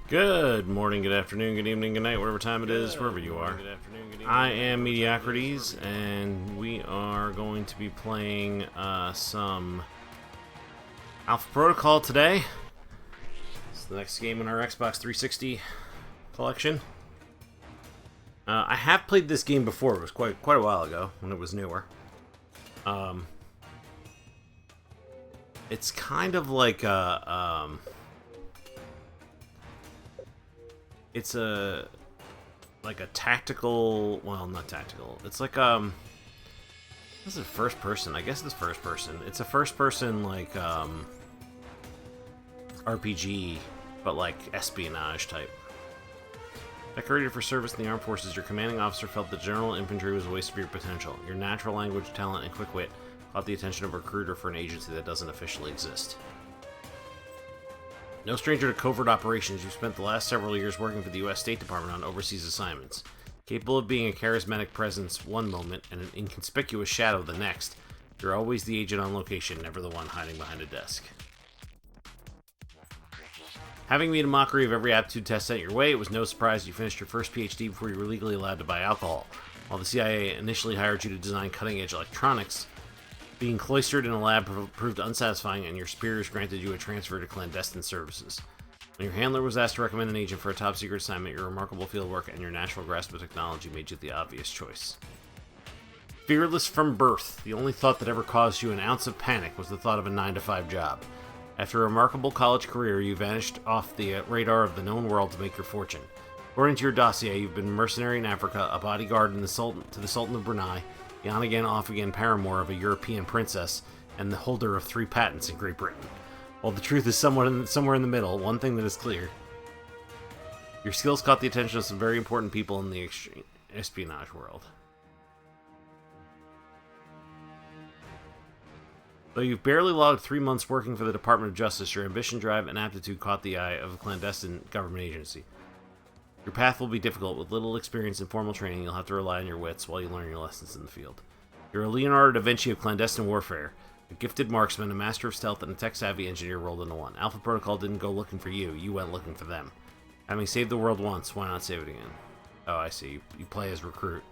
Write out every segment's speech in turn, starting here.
Good morning, good afternoon, good evening, good night, whatever time it is, wherever you are. I am Mediocrities, and we are going to be playing some Alpha Protocol today. It's the next game in our Xbox 360 collection. I have played this game before. It was quite a while ago when it was newer. It's kind of like a it's a tactical, well, not tactical. It's like this is first person. I guess it's first person. It's a first person like RPG, but like espionage type. Decorated for service in the armed forces, your commanding officer felt that general infantry was a waste of your potential. Your natural language, talent, and quick wit caught the attention of a recruiter for an agency that doesn't officially exist. No stranger to covert operations, you've spent the last several years working for the U.S. State Department on overseas assignments. Capable of being a charismatic presence one moment and an inconspicuous shadow the next, you're always the agent on location, never the one hiding behind a desk. Having made a mockery of every aptitude test sent your way, it was no surprise you finished your first PhD before you were legally allowed to buy alcohol. While the CIA initially hired you to design cutting-edge electronics, being cloistered in a lab proved unsatisfying, and your superiors granted you a transfer to clandestine services. When your handler was asked to recommend an agent for a top-secret assignment, your remarkable fieldwork and your natural grasp of technology made you the obvious choice. Fearless from birth, the only thought that ever caused you an ounce of panic was the thought of a 9-to-5 job. After a remarkable college career, you vanished off the radar of the known world to make your fortune. According to your dossier, you've been a mercenary in Africa, a bodyguard to the Sultan of Brunei, the on-again, off-again paramour of a European princess, and the holder of 3 patents in Great Britain. While the truth is somewhere in the middle, one thing that is clear: your skills caught the attention of some very important people in the espionage world. Though you've barely logged 3 months working for the Department of Justice, your ambition, drive, and aptitude caught the eye of a clandestine government agency. Your path will be difficult. With little experience and formal training, you'll have to rely on your wits while you learn your lessons in the field. You're a Leonardo da Vinci of clandestine warfare, a gifted marksman, a master of stealth, and a tech-savvy engineer rolled into one. Alpha Protocol didn't go looking for you, you went looking for them. Having saved the world once, why not save it again? Oh, I see. You play as recruit.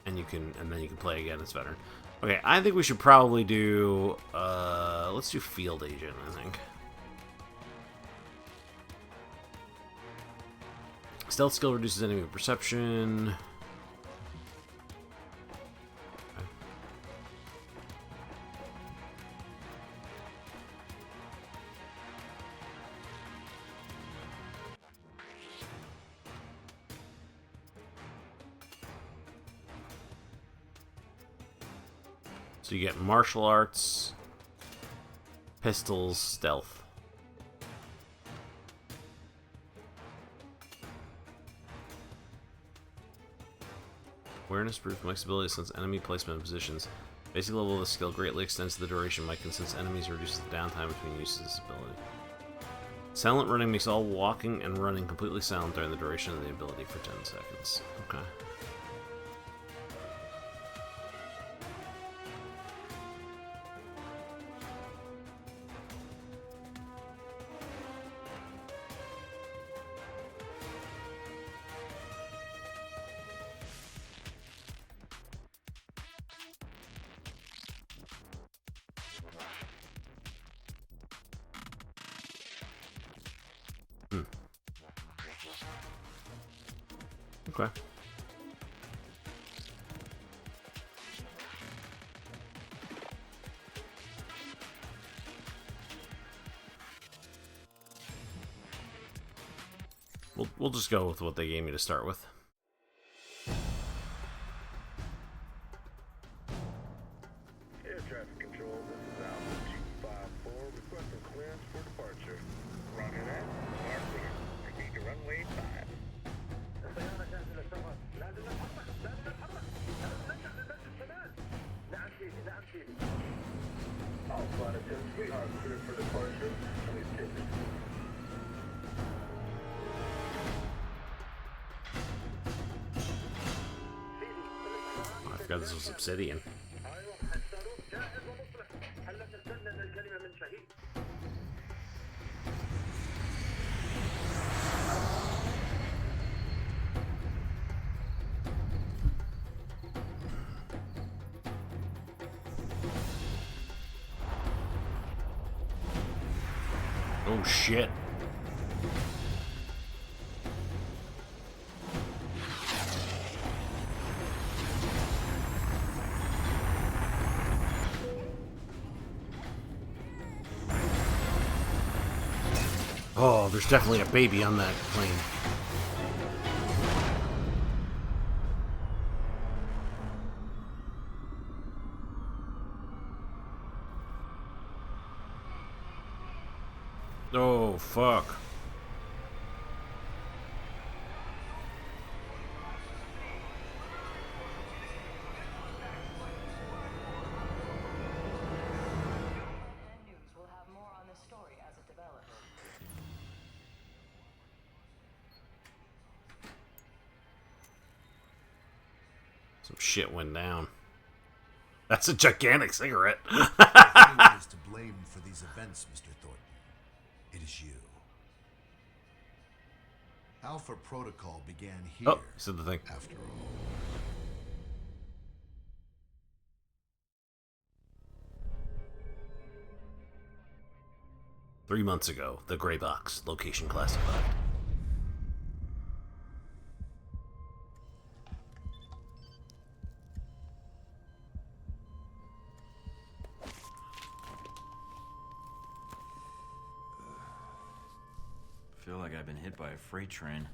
And then you can play again as veteran. Okay, I think we should probably do, let's do field agent, I think. Stealth skill reduces enemy perception. Okay. So you get martial arts, pistols, stealth. Awareness, brute, flexibility, sense enemy placement of positions. Basic level of the skill greatly extends the duration. Might can sense enemies, reduces the downtime between uses of this ability. Silent running makes all walking and running completely silent during the duration of the ability for 10 seconds. Okay. Okay. We'll just go with what they gave me to start with. Air traffic control, this is Alpha 254, requesting clearance for departure. Roger that. Mark clear. Proceed to runway 5. Alpha to 10, sweetheart, clear for departure. Please take it. I forgot this was Obsidian. Oh shit. Oh, there's definitely a baby on that plane. Oh, fuck. News will have more on this story as it develops. Some shit went down. That's a gigantic cigarette. If anyone is to blame for these events, Mr. Thornton, it is you. Alpha Protocol began here, Oh, said the thing. after all. Three months ago, the Gray Box, location classified. Feel like I've been hit by a freight train.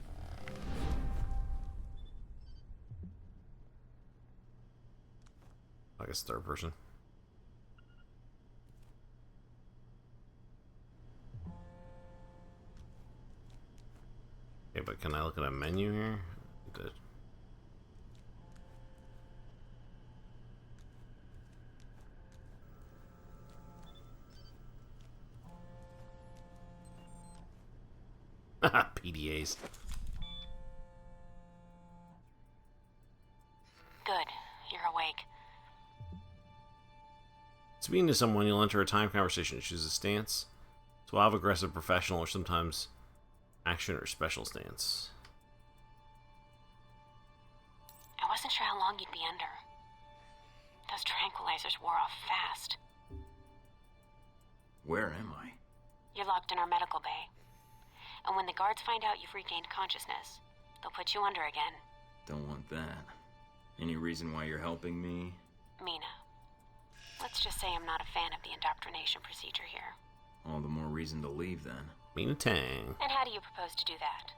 I guess third person. Okay, but can I look at a menu here? Good. PDAs. Good. You're awake. Speaking to someone, you'll enter a time conversation. Choose a stance. Suave, aggressive, professional, or sometimes action or special stance. I wasn't sure how long you'd be under. Those tranquilizers wore off fast. Where am I? You're locked in our medical bay. And when the guards find out you've regained consciousness, they'll put you under again. Don't want that. Any reason why you're helping me? Mina. Let's just say I'm not a fan of the indoctrination procedure here. All the more reason to leave then. Mina Tang. And how do you propose to do that?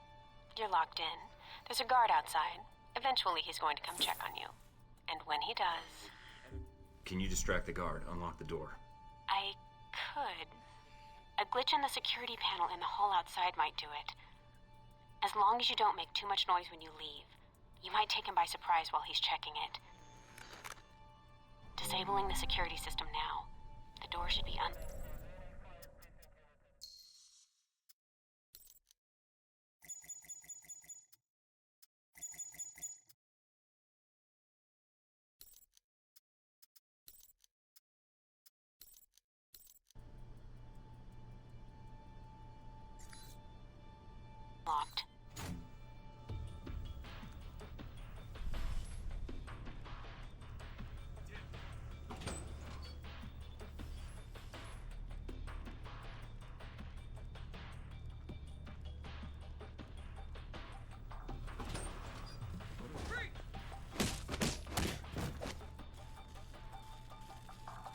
You're locked in. There's a guard outside. Eventually he's going to come check on you. And when he does... Can you distract the guard? Unlock the door. I could. A glitch in the security panel in the hall outside might do it. As long as you don't make too much noise when you leave, you might take him by surprise while he's checking it. Disabling the security system now. The door should be unlocked.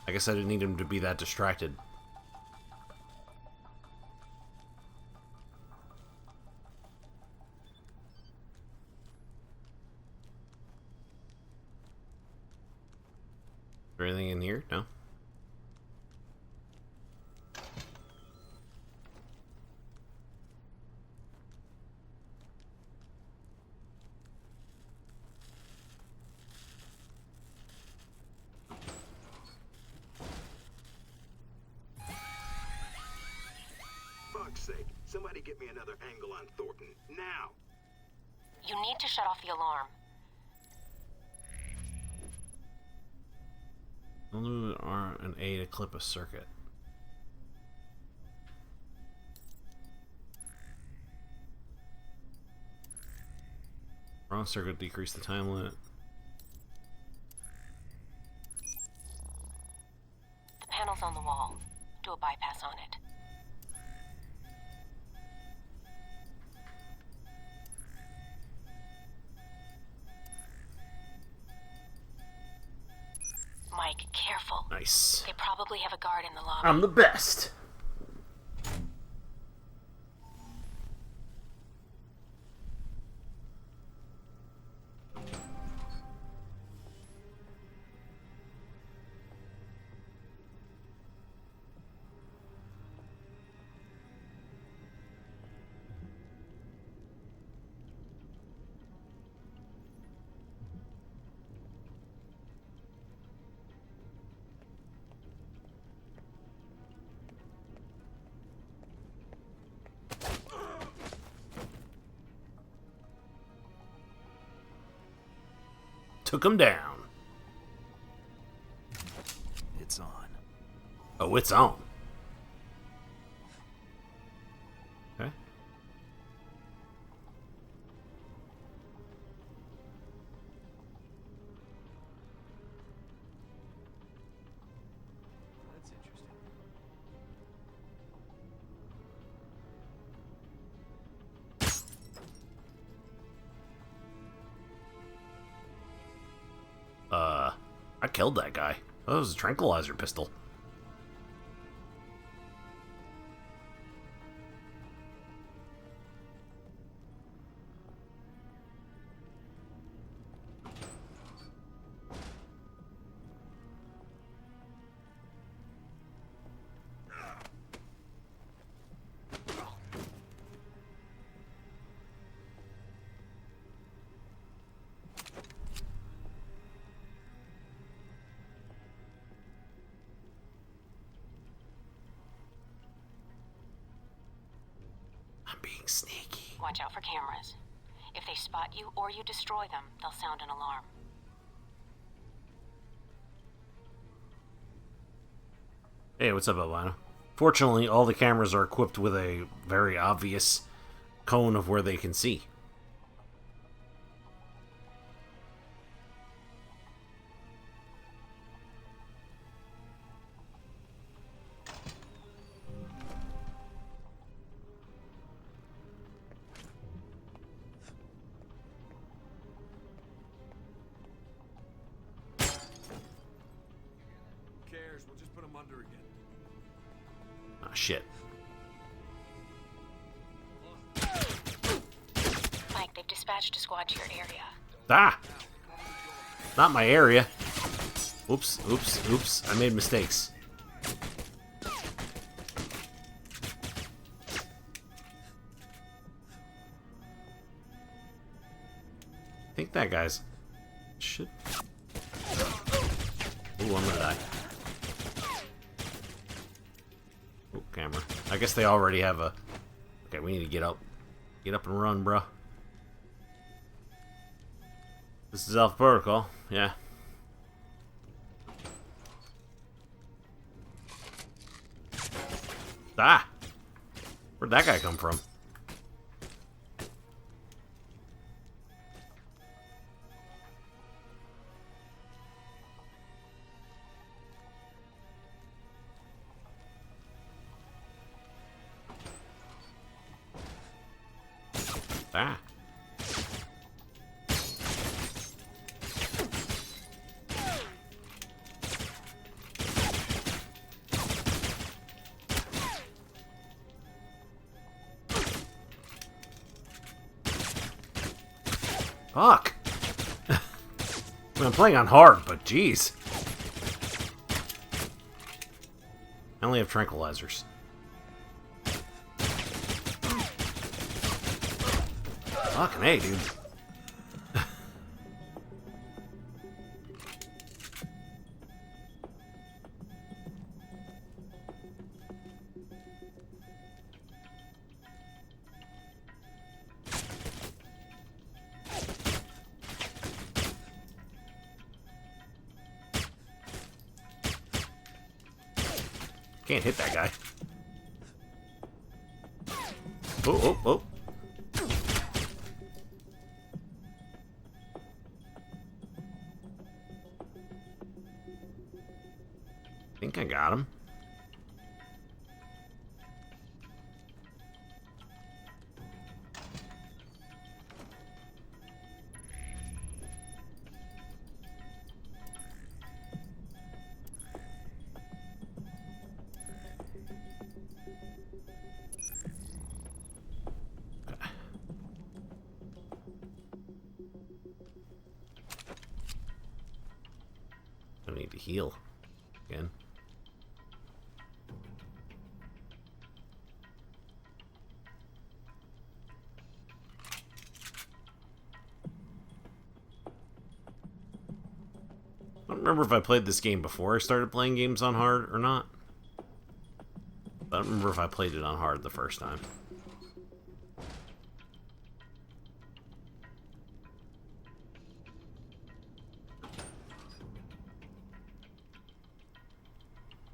I guess I didn't need him to be that distracted. Is there anything in here? No? Fuck's sake. Somebody get me another angle on Thornton. Now! You need to shut off the alarm. Move R and A to clip a circuit. Wrong circuit, decrease the time limit. The panel's on the wall. Do a bypass on it. Mike, careful. Nice. They probably have a guard in the lobby. I'm the best. Took him down. It's on. Oh, it's on. Okay. That's interesting. I killed that guy. That was a tranquilizer pistol. I'm being sneaky. Watch out for cameras. If they spot you or you destroy them, they'll sound an alarm. Hey, what's up, Albino? Fortunately, all the cameras are equipped with a very obvious cone of where they can see. Who cares? We'll just put him under again. Ah, shit. Mike, they've dispatched a squad to your area. Ah! Not my area. Oops, oops, oops. I made mistakes. I think that guy's... Shit. Ooh, I'm gonna die. Ooh, camera. I guess they already have a... Okay, we need to get up. Get up and run, bruh. This is Alpha Protocol. Yeah. Ah! Where'd that guy come from? Ah. Fuck. I mean, I'm playing on hard, but jeez. I only have tranquilizers. Fucking A, dude. Can't hit that guy. Oh, oh, oh. I think I got him. need to heal again. I don't remember if I played this game before I started playing games on hard or not. I don't remember if I played it on hard the first time.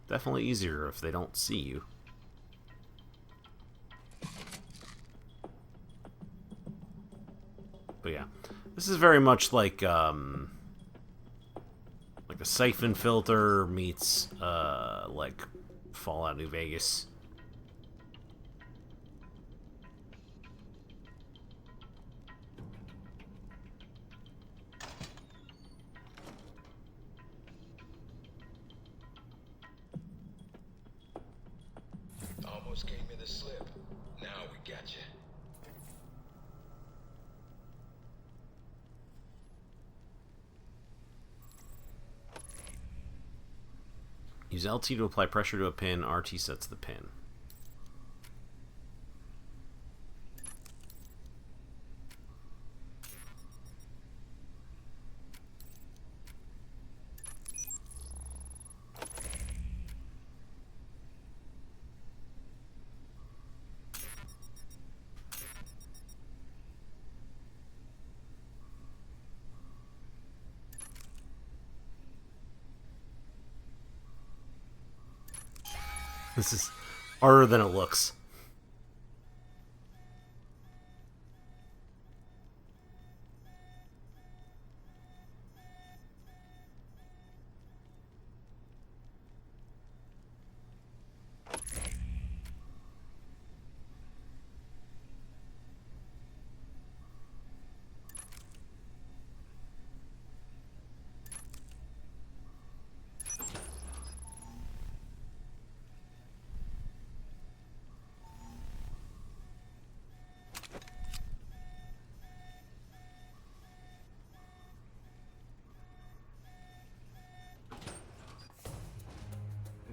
Definitely easier if they don't see you. But yeah, this is very much like a Siphon Filter meets like Fallout New Vegas. Almost gave me the slip. Now we got you. Use LT to apply pressure to a pin. RT sets the pin. This is harder than it looks.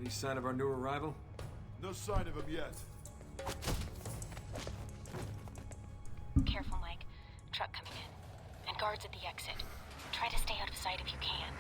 Any sign of our new arrival? No sign of him yet. Careful, Mike. Truck coming in. And guards at the exit. Try to stay out of sight if you can.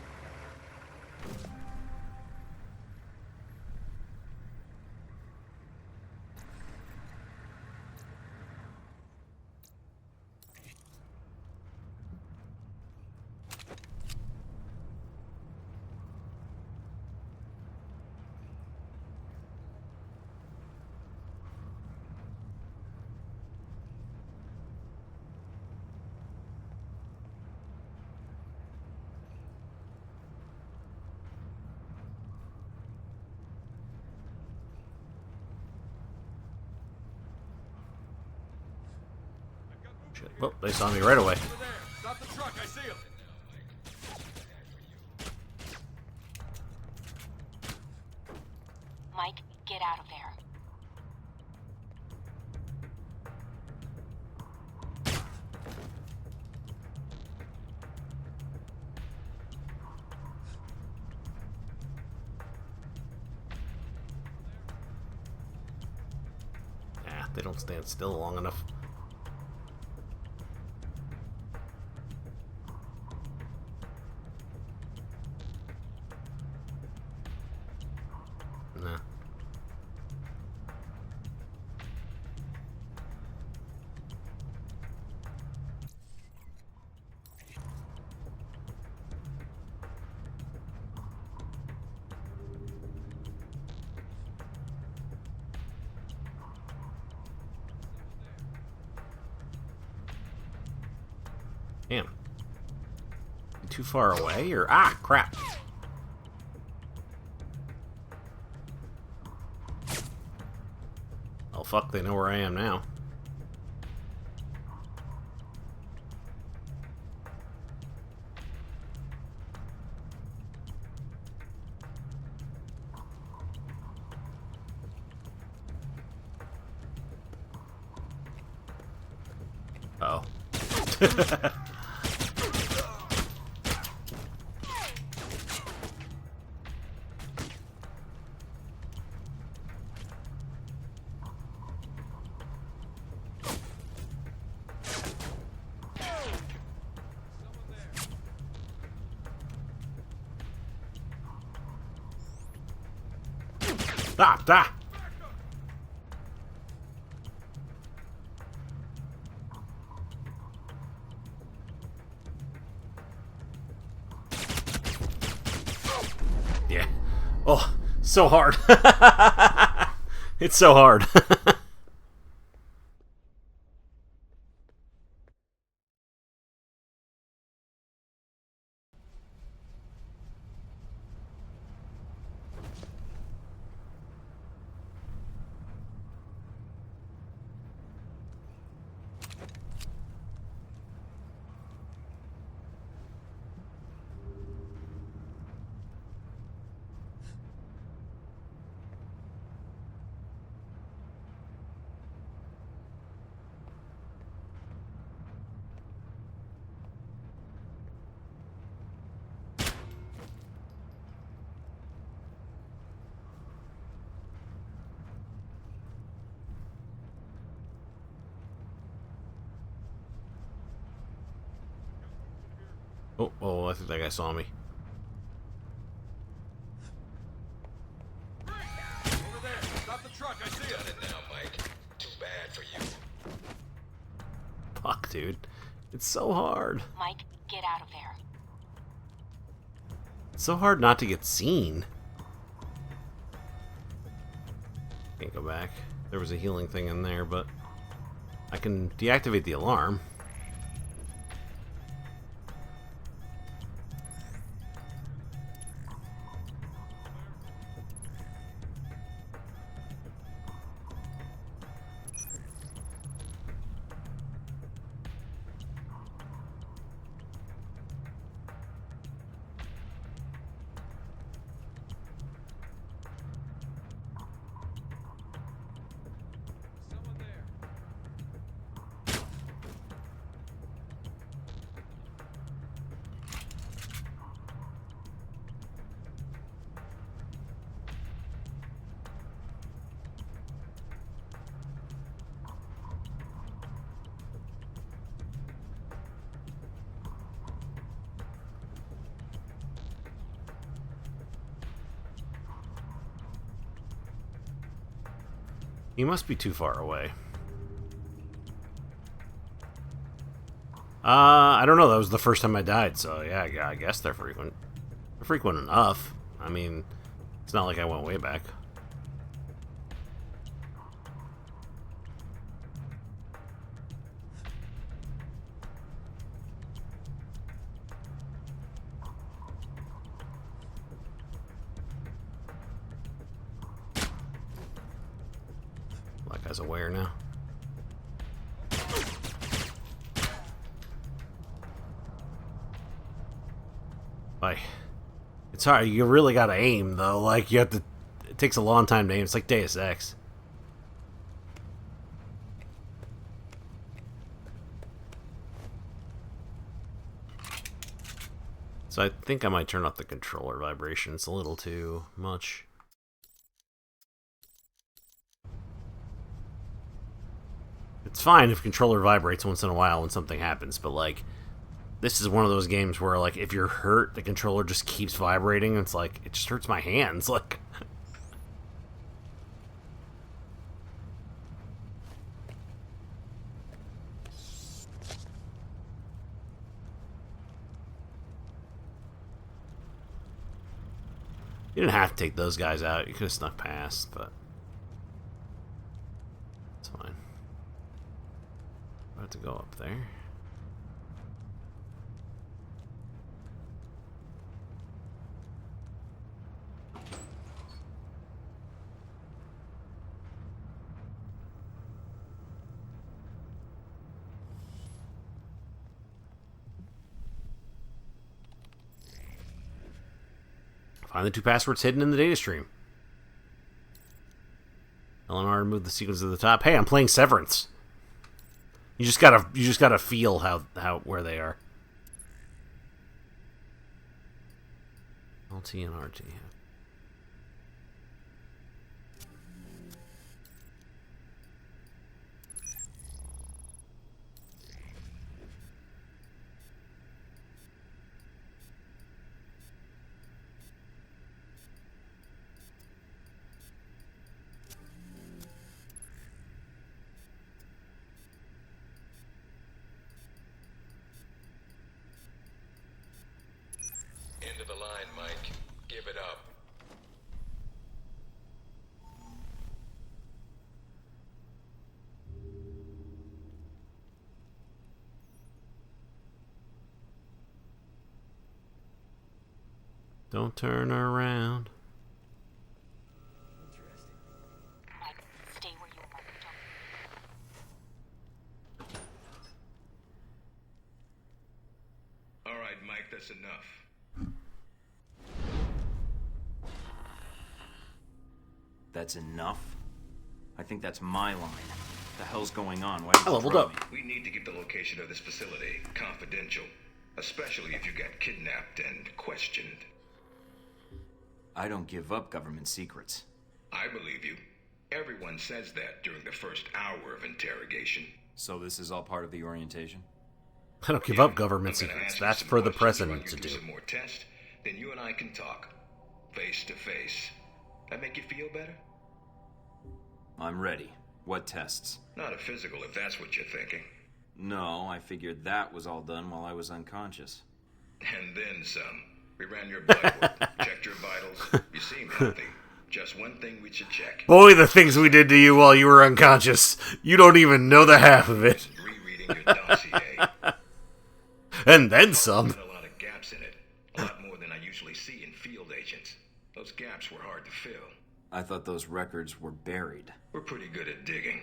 Shit. Oh, they saw me right away. Over there. Stop the truck. I see him. Mike, get out of there. Nah, they don't stand still long enough. Nah. Damn. Too far away, or crap. Oh fuck, they know where I am now. Oh. Stop! Stop! Yeah. Oh, so hard. It's so hard. Oh, I think that guy saw me. Over there. Stop the truck. I see it. Got it now, Mike. Too bad for you. Fuck, dude. It's so hard. Mike, get out of there. It's so hard not to get seen. Can't go back. There was a healing thing in there, but I can deactivate the alarm. Someone there. He must be too far away. I don't know. That was the first time I died, so yeah, I guess they're frequent. They're frequent enough. I mean, it's not like I went way back. That guy's aware now. Like, it's hard. You really gotta aim, though. Like, you have to... It takes a long time to aim. It's like Deus Ex. So I think I might turn off the controller vibration. It's a little too much. It's fine if controller vibrates once in a while when something happens, but like, this is one of those games where like, if you're hurt, the controller just keeps vibrating. It's like, it just hurts my hands. Like, you didn't have to take those guys out. You could have snuck past, but it's fine. I have to go up there. Find the two passwords hidden in the data stream. LMR remove the sequence at the top. Hey, I'm playing Severance. You just gotta feel how where they are. LT and RT. Don't turn around. Mike, stay where you are. Don't. All right, Mike, that's enough. That's enough? I think that's my line. What the hell's going on? Why did I you leveled drop up. me? We need to get the location of this facility confidential, especially if you got kidnapped and questioned. I don't give up government secrets. I believe you. Everyone says that during the first hour of interrogation. So this is all part of the orientation? I don't give up government I'm gonna secrets. ask you That's some for the questions, run president you to through do. some more tests, then you and I can talk. Face to face. That make you feel better? I'm ready. What tests? Not a physical, if that's what you're thinking. No, I figured that was all done while I was unconscious. And then some. We ran your blood work, checked your vitals. You seem healthy. Just one thing we should check. Boy, the things we did to you while you were unconscious. You don't even know the half of it. Rereading your dossier. And then some. There's a lot of gaps in it. A lot more than I usually see in field agents. Those gaps were hard to fill. I thought those records were buried. We're pretty good at digging.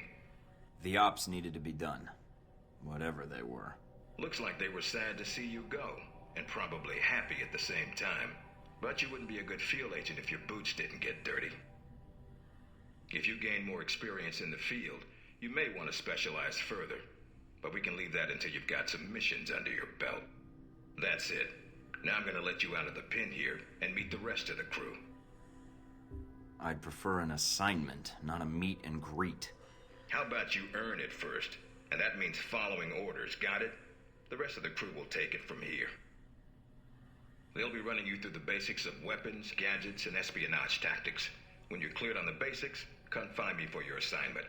The ops needed to be done. Whatever they were. Looks like they were sad to see you go, and probably happy at the same time. But you wouldn't be a good field agent if your boots didn't get dirty. If you gain more experience in the field, you may want to specialize further. But we can leave that until you've got some missions under your belt. That's it. Now I'm gonna let you out of the pen here and meet the rest of the crew. I'd prefer an assignment, not a meet and greet. How about you earn it first? And that means following orders, got it? The rest of the crew will take it from here. They'll be running you through the basics of weapons, gadgets, and espionage tactics. When you're cleared on the basics, come find me for your assignment.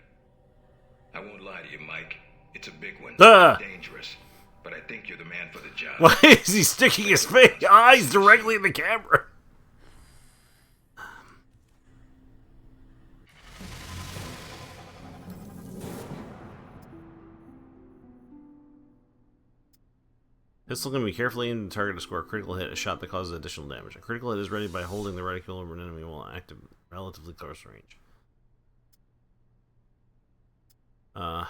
I won't lie to you, Mike. It's a big one. Dangerous. But I think you're the man for the job. Why is he sticking his eyes directly in the camera? Pistol can be carefully aimed at the target to score a critical hit, a shot that causes additional damage. A critical hit is ready by holding the reticule over an enemy while active relatively close range. 5,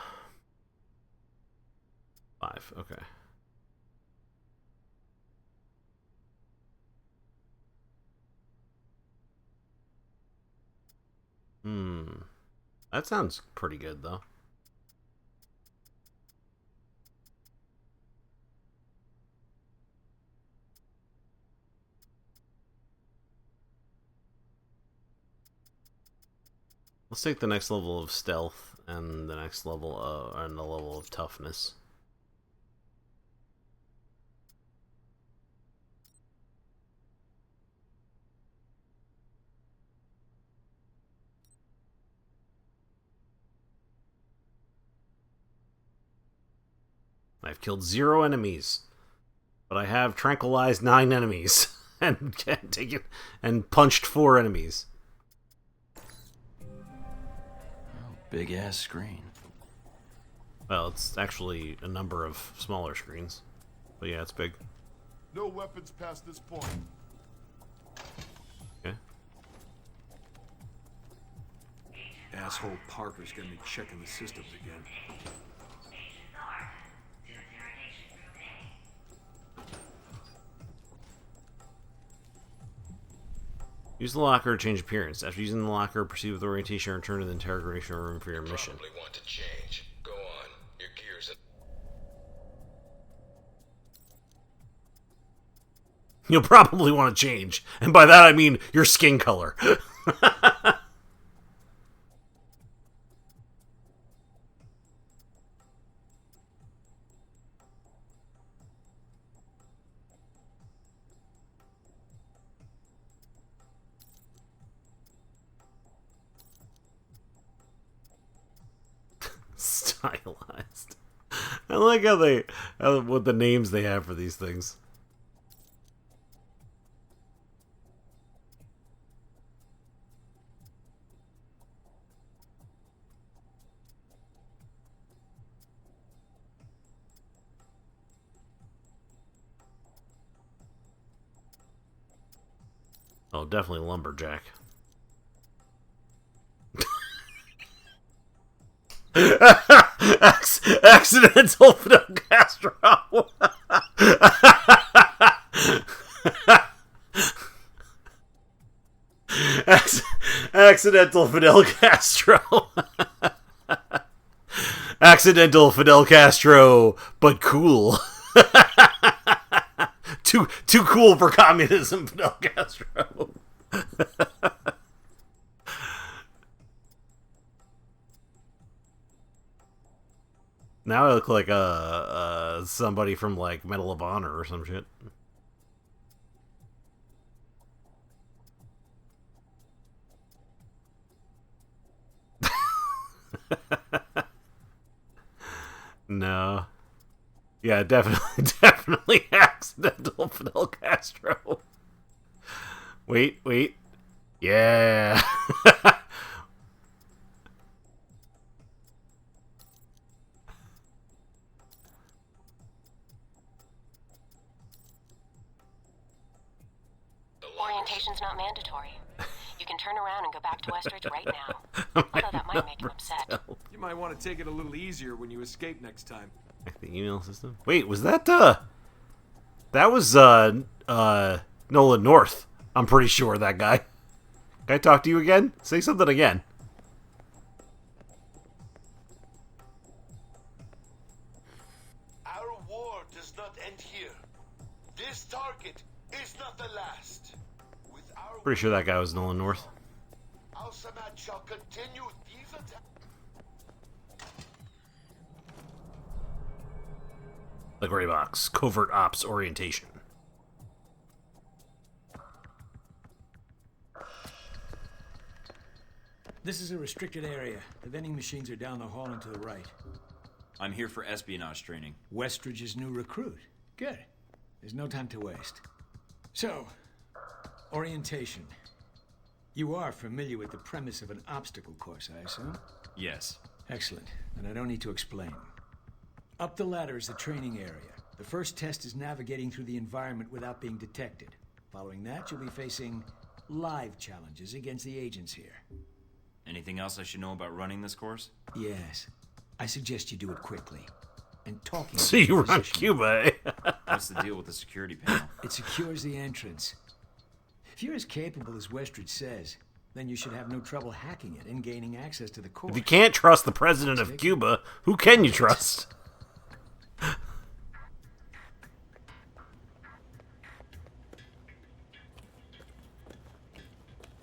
okay. That sounds pretty good, though. Let's take the next level of stealth and the next level and the level of toughness. I've killed 0 enemies, but I have tranquilized 9 enemies and taken and punched 4 enemies. Big ass screen. Well, it's actually a number of smaller screens, but yeah, it's big. No weapons past this point. Okay. Asshole Parker's gonna be checking the systems again. Use the locker to change appearance. After using the locker, proceed with orientation and return to the interrogation room for your mission. Probably want to change. Go on. Your gears. You'll probably want to change, and by that I mean your skin color. Stylized. I like how what the names they have for these things. Oh, definitely lumberjack. Accidental Fidel Castro. Accidental Fidel Castro. Accidental Fidel Castro, but cool. Too cool for communism, Fidel Castro. Now I look like somebody from like Medal of Honor or some shit. No. Yeah, definitely accidental Fidel Castro. Wait. Yeah. Orientation's not mandatory. You can turn around and go back to Westridge right now. Although that might make him upset. You might want to take it a little easier when you escape next time. The email system. Wait, was that that was Nolan North. I'm pretty sure that guy. Can I talk to you again? Say something again. Our war does not end here. This target is not the last. With our Pretty sure that guy was Nolan North. Al Samad shall continue these attacks. The Gray Box. Covert Ops Orientation. This is a restricted area. The vending machines are down the hall and to the right. I'm here for espionage training. Westridge's new recruit. Good. There's no time to waste. So, orientation. You are familiar with the premise of an obstacle course, I assume? Yes. Excellent. Then I don't need to explain. Up the ladder is the training area. The first test is navigating through the environment without being detected. Following that, you'll be facing live challenges against the agents here. Anything else I should know about running this course? Yes. I suggest you do it quickly. And talking So to you the run physician. Cuba, eh? What's the deal with the security panel? It secures the entrance. If you're as capable as Westridge says, then you should have no trouble hacking it and gaining access to the course. If you can't trust the president of Cuba, who can you trust?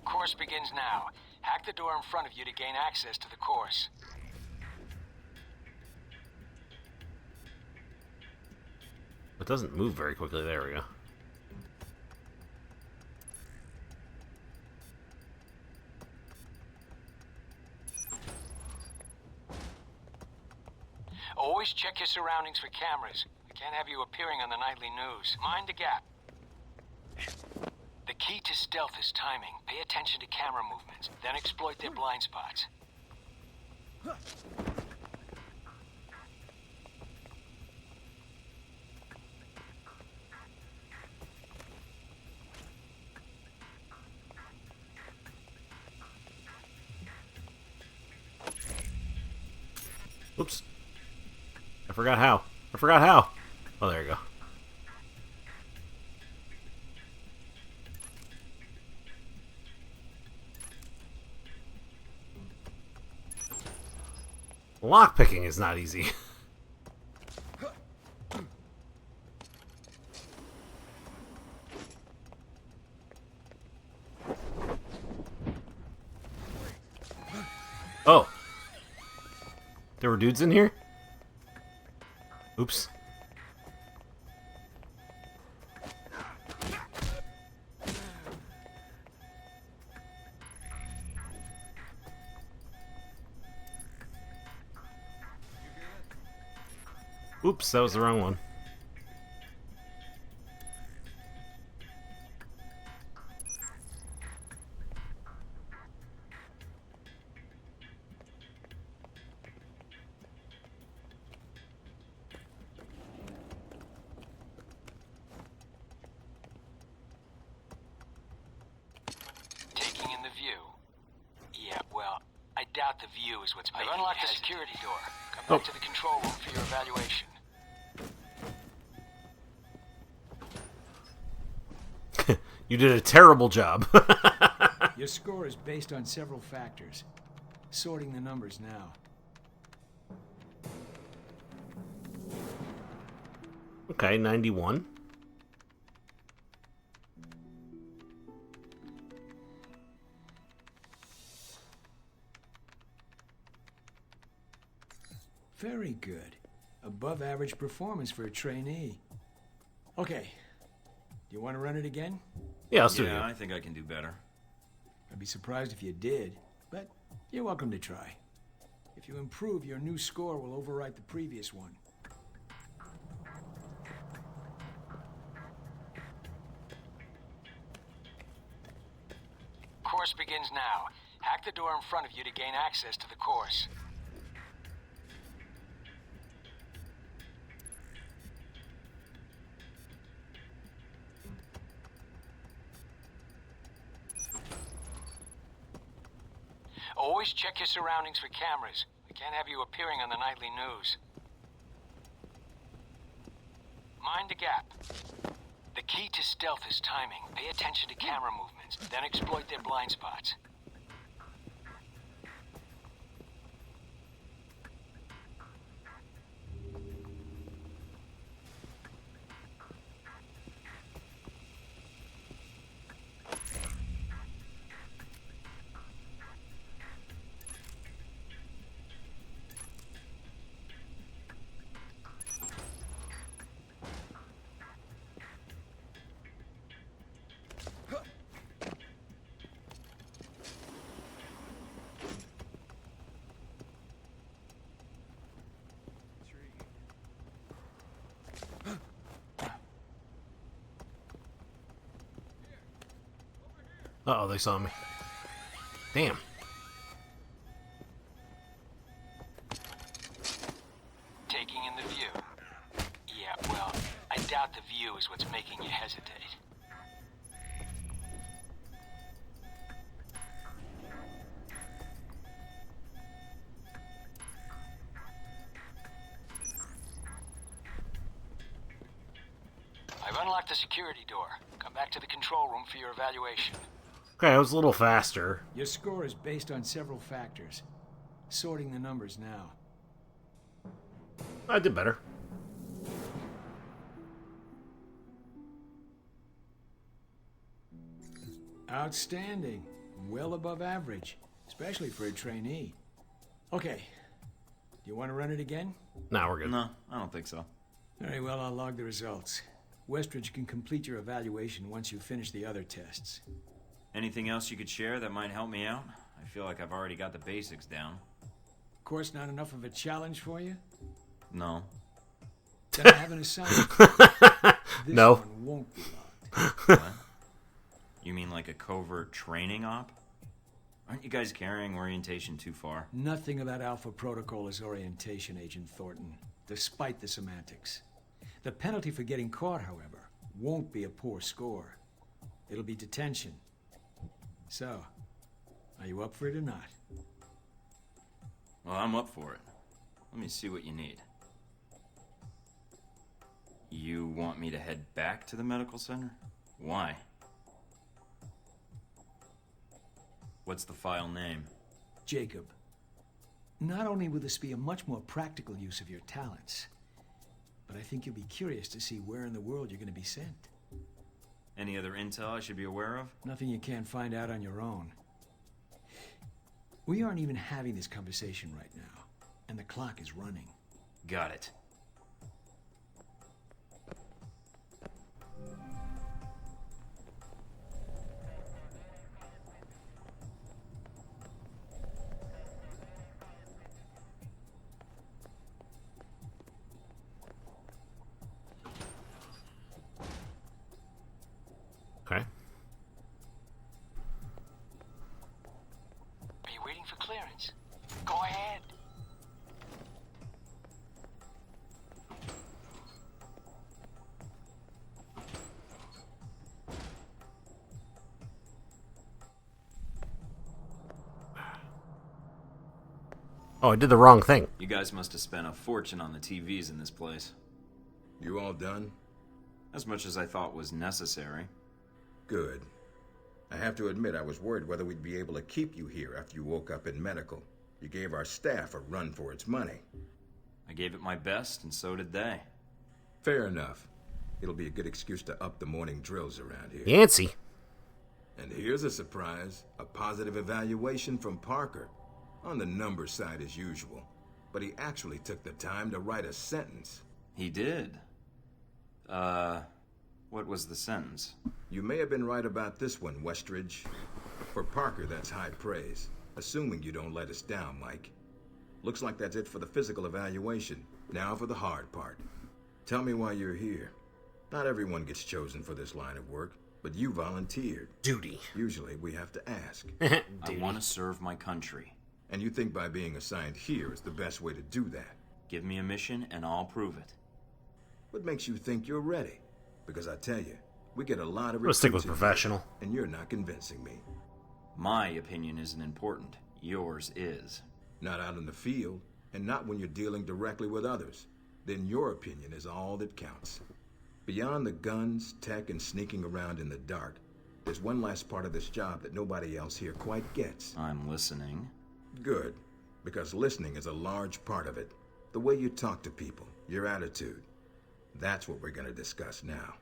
Course begins now. Hack the door in front of you to gain access to the course. It doesn't move very quickly. There we go. Always check your surroundings for cameras. We can't have you appearing on the nightly news. Mind the gap. The key to stealth is timing. Pay attention to camera movements, then exploit their blind spots. Oops. I forgot how. Oh, there you go. Lockpicking is not easy. Oh. There were dudes in here? Oops. Oops, that was the wrong one. view? Yeah, well, I doubt the view is what's making you hesitate. I've unlocked the security door. Come back to the control room for your evaluation. You did a terrible job. Your score is based on several factors. Sorting the numbers now. Okay, 91. Very good. Above average performance for a trainee. Okay. Do you want to run it again? Yeah, I'll do it. Yeah, I think I can do better. I'd be surprised if you did, but you're welcome to try. If you improve, your new score will overwrite the previous one. Course begins now. Hack the door in front of you to gain access to the course. Always check your surroundings for cameras. We can't have you appearing on the nightly news. Mind the gap. The key to stealth is timing. Pay attention to camera movements, then exploit their blind spots. Uh-oh, they saw me. Damn. Taking in the view. Yeah, well, I doubt the view is what's making you hesitate. I've unlocked the security door. Come back to the control room for your evaluation. Okay, I was a little faster. Your score is based on several factors. Sorting the numbers now. I did better. Outstanding. Well above average, especially for a trainee. Okay. Do you want to run it again? Nah, we're good. No, I don't think so. Very well, I'll log the results. Westridge can complete your evaluation once you finish the other tests. Anything else you could share that might help me out? I feel like I've already got the basics down. Course not enough of a challenge for you? No. Then I have an assignment. This No. one won't be logged. What? You mean like a covert training op? Aren't you guys carrying orientation too far? Nothing about Alpha Protocol is orientation, Agent Thornton, despite the semantics. The penalty for getting caught, however, won't be a poor score. It'll be detention. So, are you up for it or not? Well, I'm up for it. Let me see what you need. You want me to head back to the medical center? Why? What's the file name? Jacob. Not only will this be a much more practical use of your talents, but I think you'll be curious to see where in the world you're going to be sent. Any other intel I should be aware of? Nothing you can't find out on your own. We aren't even having this conversation right now, and the clock is running. Got it. Okay. Are you waiting for clearance? Go ahead. Oh, I did the wrong thing. You guys must have spent a fortune on the TVs in this place. You all done? As much as I thought was necessary. Good. I have to admit I was worried whether we'd be able to keep you here after you woke up in medical. You gave our staff a run for its money. I gave it my best, and so did they. Fair enough. It'll be a good excuse to up the morning drills around here. Yancy. And here's a surprise. A positive evaluation from Parker. On the number side as usual. But he actually took the time to write a sentence. He did. What was the sentence? You may have been right about this one, Westridge. For Parker, that's high praise. Assuming you don't let us down, Mike. Looks like that's it for the physical evaluation. Now for the hard part. Tell me why you're here. Not everyone gets chosen for this line of work, but you volunteered. Duty. Usually we have to ask. I want to serve my country. And you think by being assigned here is the best way to do that? Give me a mission and I'll prove it. What makes you think you're ready? Because I tell you, we get a lot of Let's stick with recruits professional. here, and you're not convincing me. My opinion isn't important. Yours is. Not out in the field, and not when you're dealing directly with others. Then your opinion is all that counts. Beyond the guns, tech, and sneaking around in the dark, there's one last part of this job that nobody else here quite gets. I'm listening. Good, because listening is a large part of it. The way you talk to people, your attitude. That's what we're going to discuss now.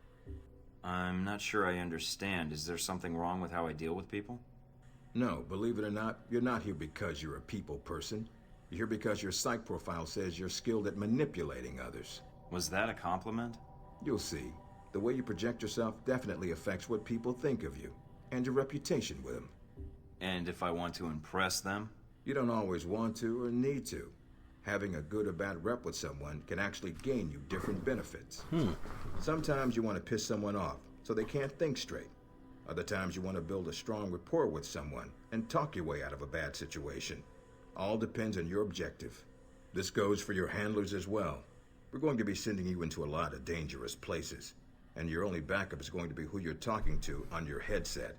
I'm not sure I understand. Is there something wrong with how I deal with people? No, believe it or not, you're not here because you're a people person. You're here because your psych profile says you're skilled at manipulating others. Was that a compliment? You'll see. The way you project yourself definitely affects what people think of you, and your reputation with them. And if I want to impress them? You don't always want to or need to. Having a good or bad rep with someone can actually gain you different benefits. Sometimes you want to piss someone off, so they can't think straight. Other times you want to build a strong rapport with someone and talk your way out of a bad situation. All depends on your objective. This goes for your handlers as well. We're going to be sending you into a lot of dangerous places, and your only backup is going to be who you're talking to on your headset.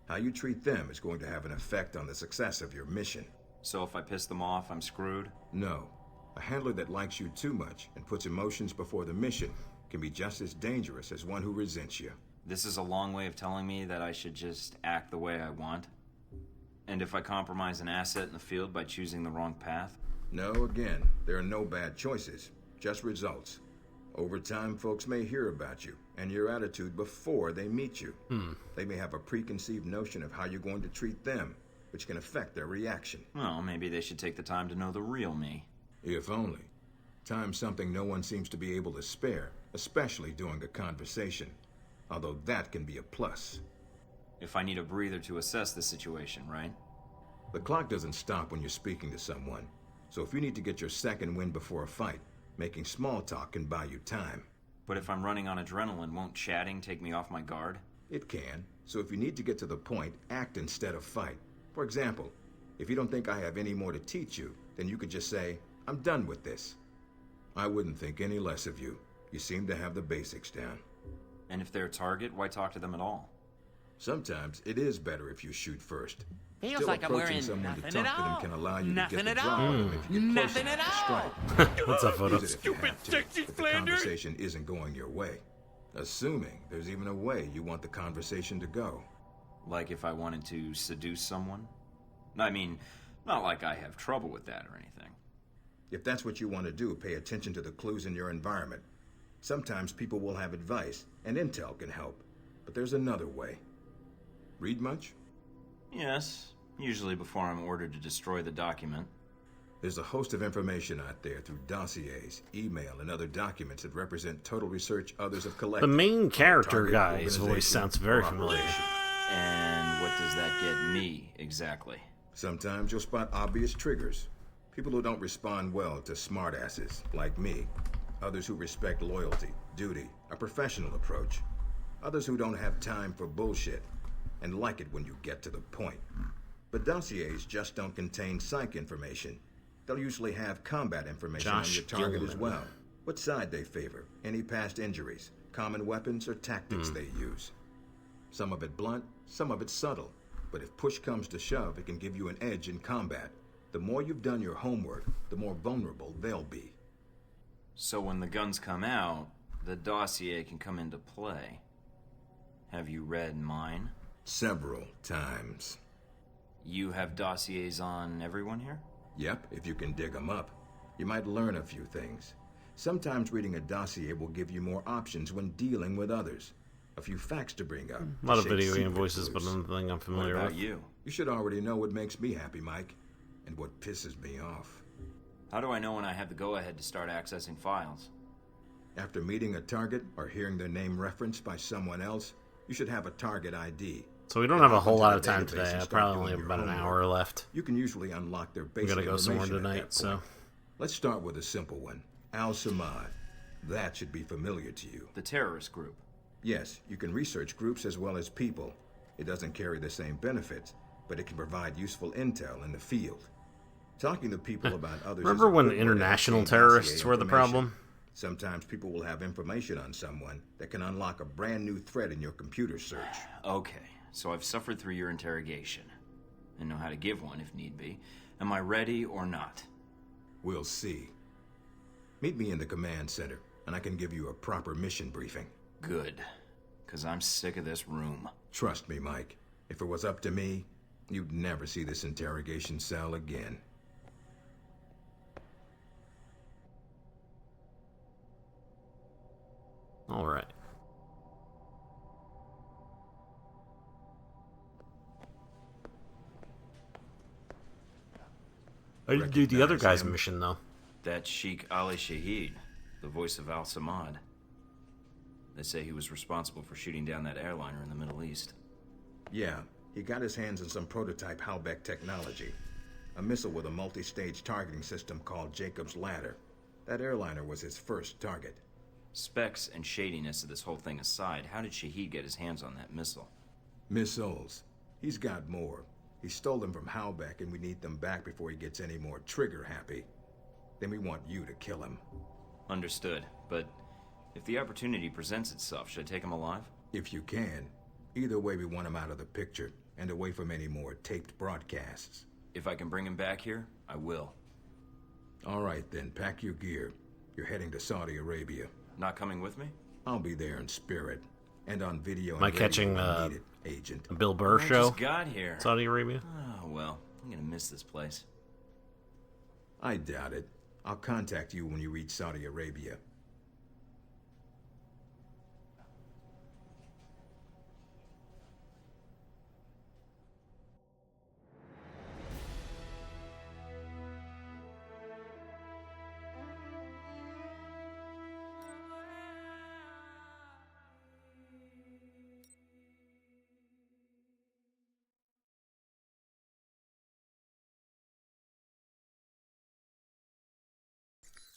How you treat them is going to have an effect on the success of your mission. So if I piss them off, I'm screwed? No. A handler that likes you too much and puts emotions before the mission can be just as dangerous as one who resents you. This is a long way of telling me that I should just act the way I want? And if I compromise an asset in the field by choosing the wrong path? No, again, there are no bad choices, just results. Over time, folks may hear about you and your attitude before they meet you. They may have a preconceived notion of how you're going to treat them, which can affect their reaction. Well, maybe they should take the time to know the real me. If only. Time's something no one seems to be able to spare, especially during a conversation. Although that can be a plus. If I need a breather to assess the situation, right? The clock doesn't stop when you're speaking to someone. So if you need to get your second win before a fight, making small talk can buy you time. But if I'm running on adrenaline, won't chatting take me off my guard? It can. So if you need to get to the point, act instead of fight. For example, if you don't think I have any more to teach you, then you could just say, I'm done with this. I wouldn't think any less of you. You seem to have the basics down. And if they're a target, why talk to them at all? Sometimes it is better if you shoot first. Feels Still, like I'm approaching wearing someone to nothing talk at to them all. can allow you Nothing to get the at drop all. on them if you get close Nothing enough at to all. strike. What's up, photo? Use it if you have to, if the conversation isn't going your way. Assuming there's even a way you want the conversation to go. Like if I wanted to seduce someone? I mean, not like I have trouble with that or anything. If that's what you want to do, pay attention to the clues in your environment. Sometimes people will have advice, and intel can help. But there's another way. Read much? Yes, usually before I'm ordered to destroy the document. There's a host of information out there through dossiers, email, and other documents that represent total research others have collected. The main character Target guy's voice organization sounds very or familiar. operation. And what does that get me, exactly? Sometimes you'll spot obvious triggers. People who don't respond well to smartasses, like me. Others who respect loyalty, duty, a professional approach. Others who don't have time for bullshit, and like it when you get to the point. But dossiers just don't contain psych information. They'll usually have combat information on your target as well. What side they favor, any past injuries, common weapons or tactics they use. Some of it blunt, some of it subtle. But if push comes to shove, it can give you an edge in combat. The more you've done your homework, the more vulnerable they'll be. So when the guns come out, the dossier can come into play. Have you read mine? Several times. You have dossiers on everyone here? Yep, if you can dig them up. You might learn a few things. Sometimes reading a dossier will give you more options when dealing with others. A few facts to bring up. A lot of video game voices, but nothing I'm familiar What with. about you? You should already know what makes me happy, Mike, and what pisses me off. How do I know when I have the go-ahead to start accessing files? After meeting a target or hearing their name referenced by someone else, you should have a target ID. So we don't have a whole lot of time today. I probably only have about an hour left. You can usually unlock their basic We gotta go somewhere information at tonight, that so... point. Let's start with a simple one. Al-Samad. That should be familiar to you. The terrorist group. Yes, you can research groups as well as people. It doesn't carry the same benefits, but it can provide useful intel in the field. Talking to people about others... Remember when international terrorists were the problem? Sometimes people will have information on someone that can unlock a brand new thread in your computer search. Okay, so I've suffered through your interrogation and know how to give one if need be. Am I ready or not? We'll see. Meet me in the command center, and I can give you a proper mission briefing. Good, because I'm sick of this room. Trust me, Mike. If it was up to me, you'd never see this interrogation cell again. All right. I didn't do the other guy's mission, though. That's Sheikh Ali Shahid, the voice of Al-Samad. They say he was responsible for shooting down that airliner in the Middle East. Yeah, he got his hands on some prototype Halbech technology. A missile with a multi-stage targeting system called Jacob's Ladder. That airliner was his first target. Specs and shadiness of this whole thing aside, how did Shahid get his hands on that missile? Missiles. He's got more. He stole them from Halbech, and we need them back before he gets any more trigger-happy. Then we want you to kill him. Understood, but if the opportunity presents itself, should I take him alive? If you can. Either way, we want him out of the picture, and away from any more taped broadcasts. If I can bring him back here, I will. All right, then. Pack your gear. You're heading to Saudi Arabia. Not coming with me? I'll be there in spirit. And on video. Am I catching Agent. a Bill Burr show? Just got here. Saudi Arabia? Oh, well, I'm gonna miss this place. I doubt it. I'll contact you when you reach Saudi Arabia.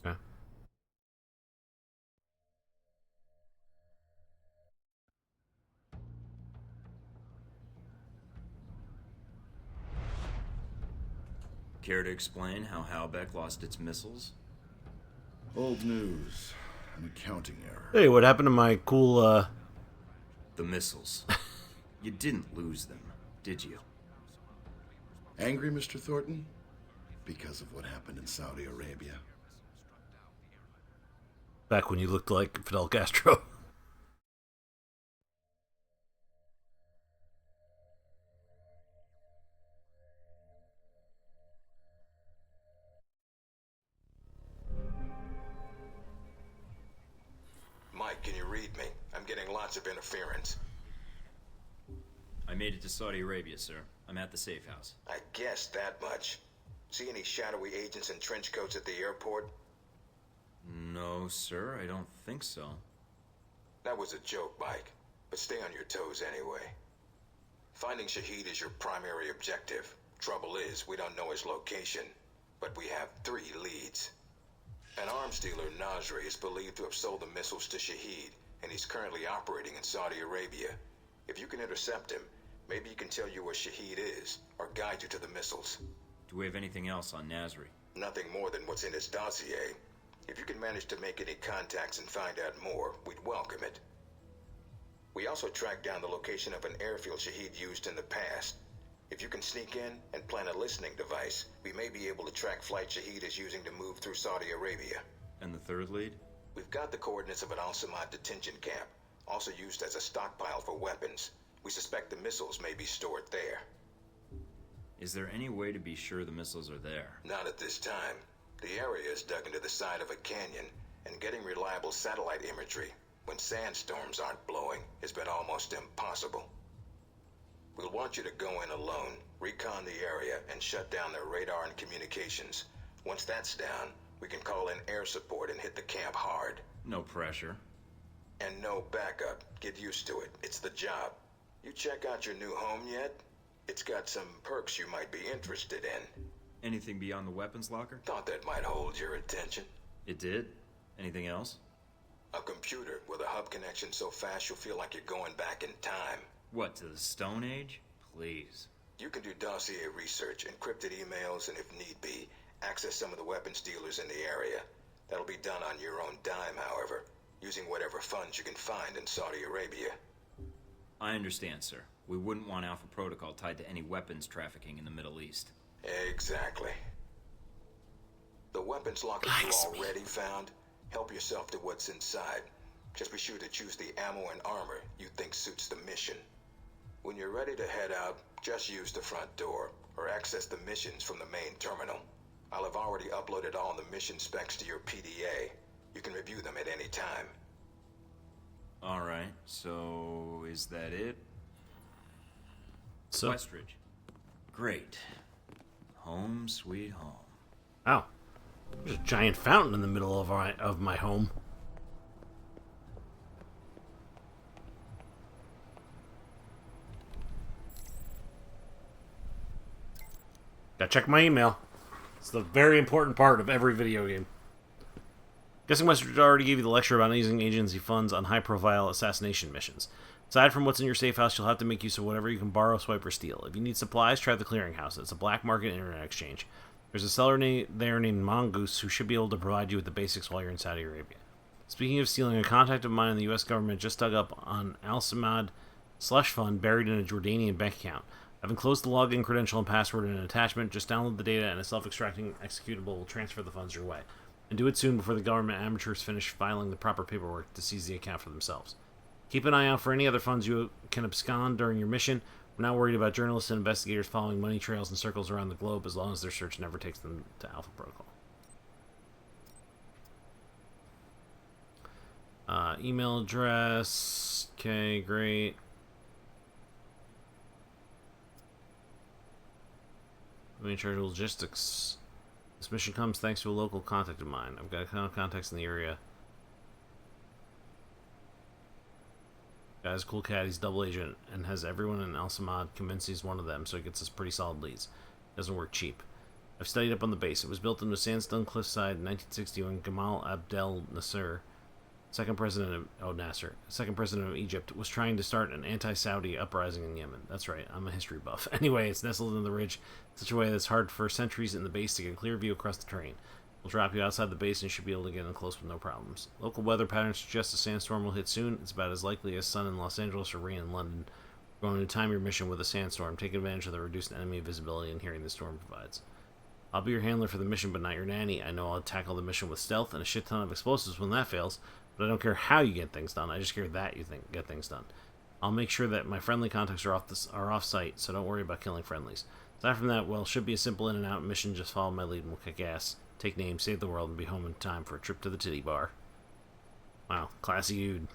Okay. Care to explain how Halbech lost its missiles? Old news. An accounting error. Hey, what happened to my cool, The missiles. You didn't lose them, did you? Angry, Mr. Thornton? Because of what happened in Saudi Arabia. Back when you looked like Fidel Castro. Mike, can you read me? I'm getting lots of interference. I made it to Saudi Arabia, sir. I'm at the safe house. I guessed that much. See any shadowy agents in trench coats at the airport? No, sir, I don't think so. That was a joke, Mike. But stay on your toes anyway. Finding Shahid is your primary objective. Trouble is, we don't know his location. But we have 3 leads. An arms dealer, Nasri, is believed to have sold the missiles to Shahid, and he's currently operating in Saudi Arabia. If you can intercept him, maybe he can tell you where Shahid is, or guide you to the missiles. Do we have anything else on Nasri? Nothing more than what's in his dossier. If you can manage to make any contacts and find out more, we'd welcome it. We also tracked down the location of an airfield Shahid used in the past. If you can sneak in and plant a listening device, we may be able to track flight Shahid is using to move through Saudi Arabia. And the third lead? We've got the coordinates of an Al-Samad detention camp, also used as a stockpile for weapons. We suspect the missiles may be stored there. Is there any way to be sure the missiles are there? Not at this time. The area is dug into the side of a canyon, and getting reliable satellite imagery when sandstorms aren't blowing has been almost impossible. We'll want you to go in alone, recon the area, and shut down their radar and communications. Once that's down, we can call in air support and hit the camp hard. No pressure. And no backup. Get used to it. It's the job. You check out your new home yet? It's got some perks you might be interested in. Anything beyond the weapons locker? Thought that might hold your attention. It did? Anything else? A computer with a hub connection so fast you'll feel like you're going back in time. What, to the Stone Age? Please. You can do dossier research, encrypted emails, and if need be, access some of the weapons dealers in the area. That'll be done on your own dime, however, using whatever funds you can find in Saudi Arabia. I understand, sir. We wouldn't want Alpha Protocol tied to any weapons trafficking in the Middle East. Exactly. The weapons locker you already found, help yourself to what's inside. Just be sure to choose the ammo and armor you think suits the mission. When you're ready to head out, just use the front door, or access the missions from the main terminal. I'll have already uploaded all the mission specs to your PDA. You can review them at any time. Alright, so is that it? So, Westridge. Great. Home sweet home. Oh. There's a giant fountain in the middle of my home. Gotta check my email. It's the very important part of every video game. Guessing Westridge already gave you the lecture about using agency funds on high-profile assassination missions. Aside from what's in your safe house, you'll have to make use of whatever you can borrow, swipe, or steal. If you need supplies, try the clearinghouse. It's a black market internet exchange. There's a seller there named Mongoose who should be able to provide you with the basics while you're in Saudi Arabia. Speaking of stealing, a contact of mine in the U.S. government just dug up on Al-Samad slush fund buried in a Jordanian bank account. I've enclosed the login credential and password in an attachment. Just download the data and a self-extracting executable will transfer the funds your way. And do it soon before the government amateurs finish filing the proper paperwork to seize the account for themselves. Keep an eye out for any other funds you can abscond during your mission. We're not worried about journalists and investigators following money trails in circles around the globe as long as their search never takes them to Alpha Protocol. Email address. Okay, great. I'm in charge of logistics. This mission comes thanks to a local contact of mine. I've got a ton of contacts in the area. Guy's a cool cat, he's double agent, and has everyone in Al-Samad convinced he's one of them, so he gets us pretty solid leads. Doesn't work cheap. I've studied up on the base. It was built into a sandstone cliffside in 1960 when Gamal Abdel Nasser, second president of Egypt, was trying to start an anti-Saudi uprising in Yemen. That's right, I'm a history buff. Anyway, it's nestled in the ridge in such a way that it's hard for sentries in the base to get a clear view across the terrain. We'll drop you outside the base and you should be able to get in close with no problems. Local weather patterns suggest a sandstorm will hit soon. It's about as likely as sun in Los Angeles or rain in London. We're going to time your mission with a sandstorm, take advantage of the reduced enemy visibility and hearing the storm provides. I'll be your handler for the mission, but not your nanny. I know I'll tackle the mission with stealth and a shit ton of explosives when that fails, but I don't care how you get things done. I just care that you get things done. I'll make sure that my friendly contacts are off-site, so don't worry about killing friendlies. Aside from that, well, it should be a simple in-and-out mission. Just follow my lead and we'll kick ass. Take names, save the world, and be home in time for a trip to the titty bar. Wow, classy dude.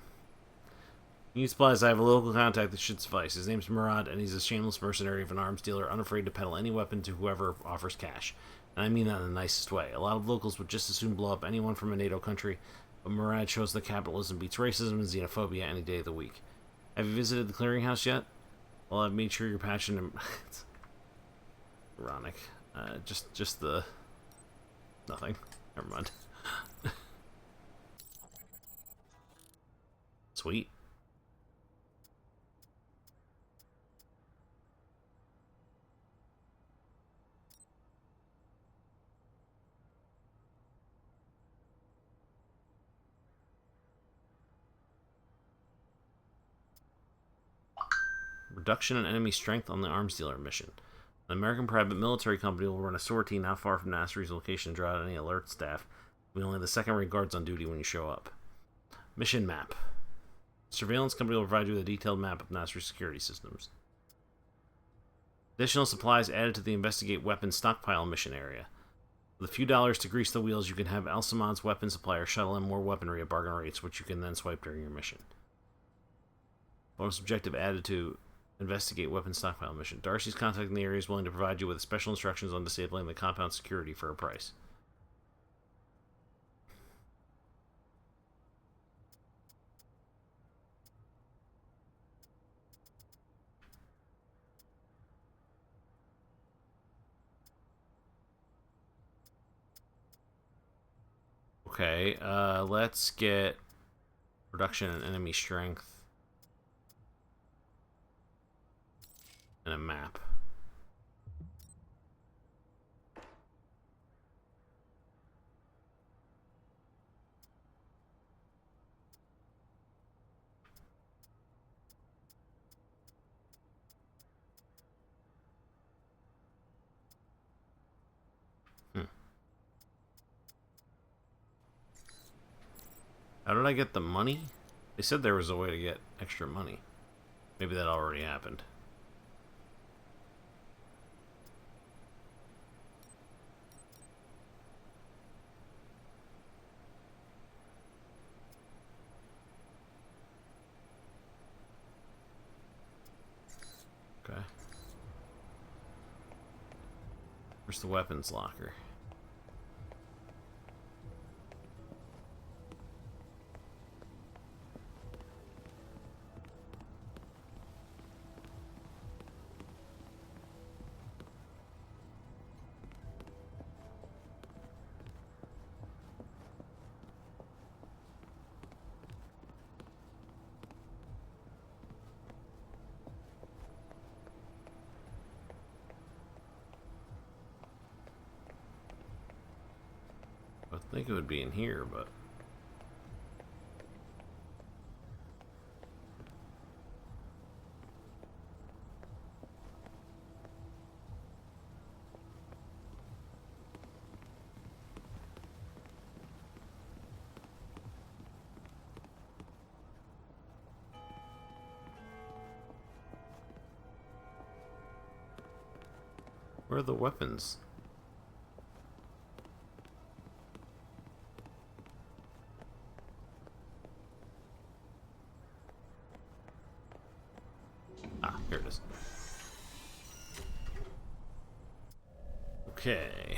You need supplies, I have a local contact that should suffice. His name's Murad, and he's a shameless mercenary of an arms dealer, unafraid to peddle any weapon to whoever offers cash. And I mean that in the nicest way. A lot of locals would just as soon blow up anyone from a NATO country, but Murad shows that capitalism beats racism and xenophobia any day of the week. Have you visited the clearinghouse yet? Well, I've made sure you're patching him. It's ironic. Just the... Nothing. Never mind. Sweet. Reduction in enemy strength on the arms dealer mission. An American private military company will run a sortie not far from Nasri's location and draw out any alert staff. We only have the second-rate guards on duty when you show up. Mission map. Surveillance company will provide you with a detailed map of Nasri's security systems. Additional supplies added to the investigate weapons stockpile mission area. With a few dollars to grease the wheels, you can have Al-Samad's weapon supplier shuttle in more weaponry at bargain rates, which you can then swipe during your mission. Bonus objective added to investigate weapons stockpile mission. Darcy's contacting the area is willing to provide you with special instructions on disabling the compound security for a price. Okay, let's get reduction in enemy strength and a map. How did I get the money? They said there was a way to get extra money. Maybe that already happened. Okay. Where's the weapons locker? I think it would be in here, but... Where are the weapons? Ah, here it is. Okay.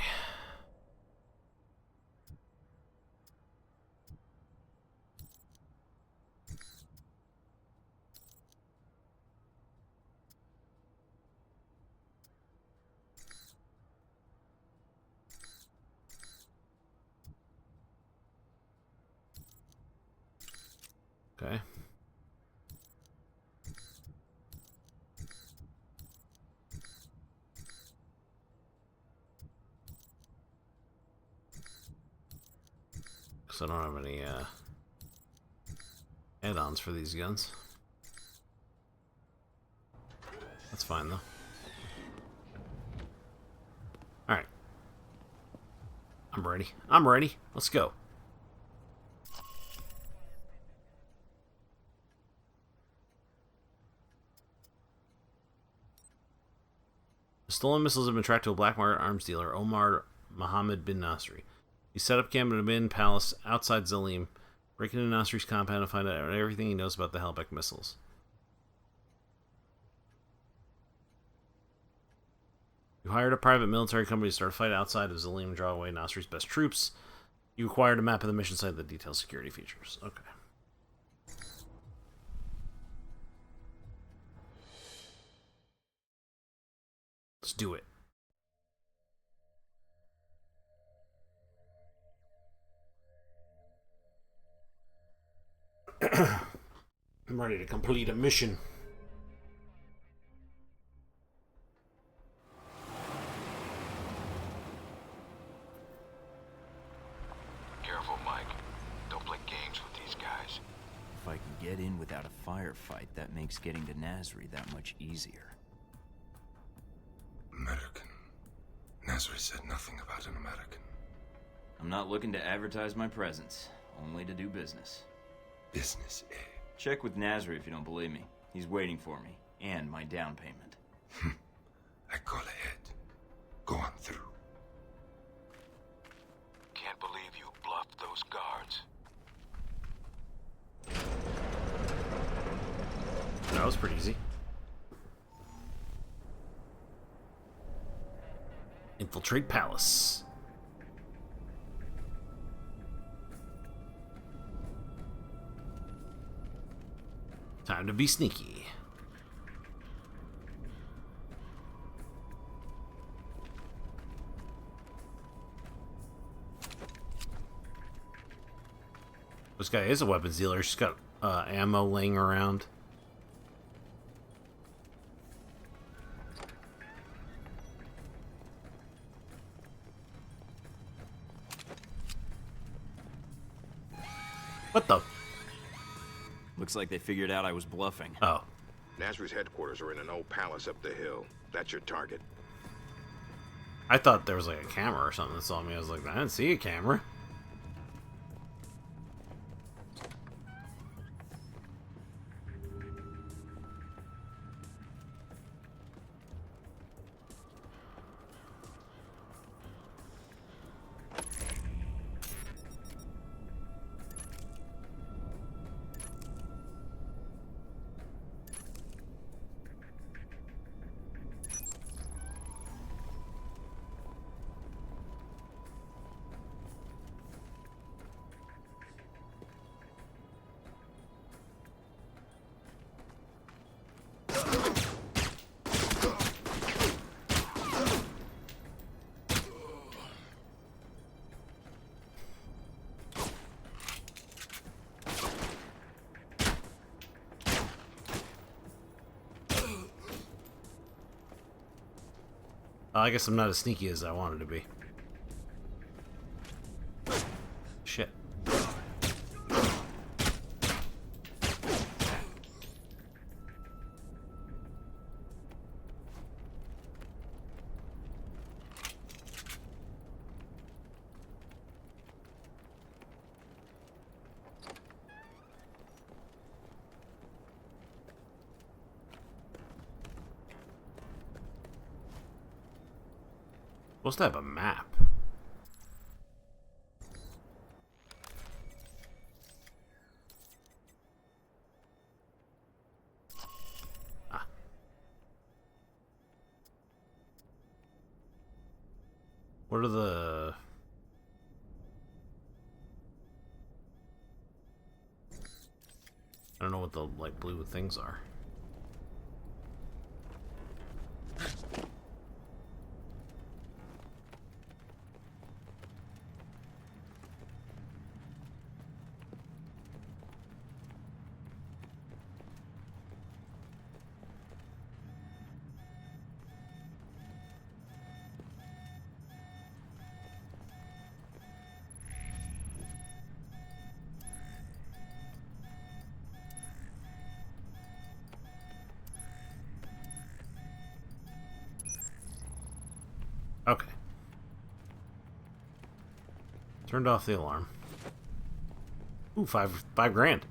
Okay. So I don't have any add-ons for these guns. That's fine though. Alright. I'm ready. I'm ready. Let's go. The stolen missiles have been tracked to a black market arms dealer, Omar Mohammed bin Nasri. He set up camp at a Bin Palace outside Zalim, breaking into Nasri's compound to find out everything he knows about the Halbech missiles. You hired a private military company to start a fight outside of Zalim and draw away Nasri's best troops. You acquired a map of the mission site that details security features. Okay. Let's do it. I'm ready to complete a mission. Careful, Mike. Don't play games with these guys. If I can get in without a firefight, that makes getting to Nasri that much easier. American. Nasri said nothing about an American. I'm not looking to advertise my presence, only to do business. Business, eh? Check with Nasri if you don't believe me. He's waiting for me, and my down payment. I call ahead. Go on through. Can't believe you bluffed those guards. That was pretty easy. Infiltrate Palace. Time to be sneaky. This guy is a weapons dealer. She's got ammo laying around. What the? Looks like they figured out I was bluffing. Oh. Nasri's headquarters are in an old palace up the hill. That's your target. I thought there was like a camera or something that saw me. I was like, I didn't see a camera. I guess I'm not as sneaky as I wanted to be. Shit. Supposed to have a map. Ah. What are the... I don't know what the light blue things are. Okay. Turned off the alarm. Ooh, five grand.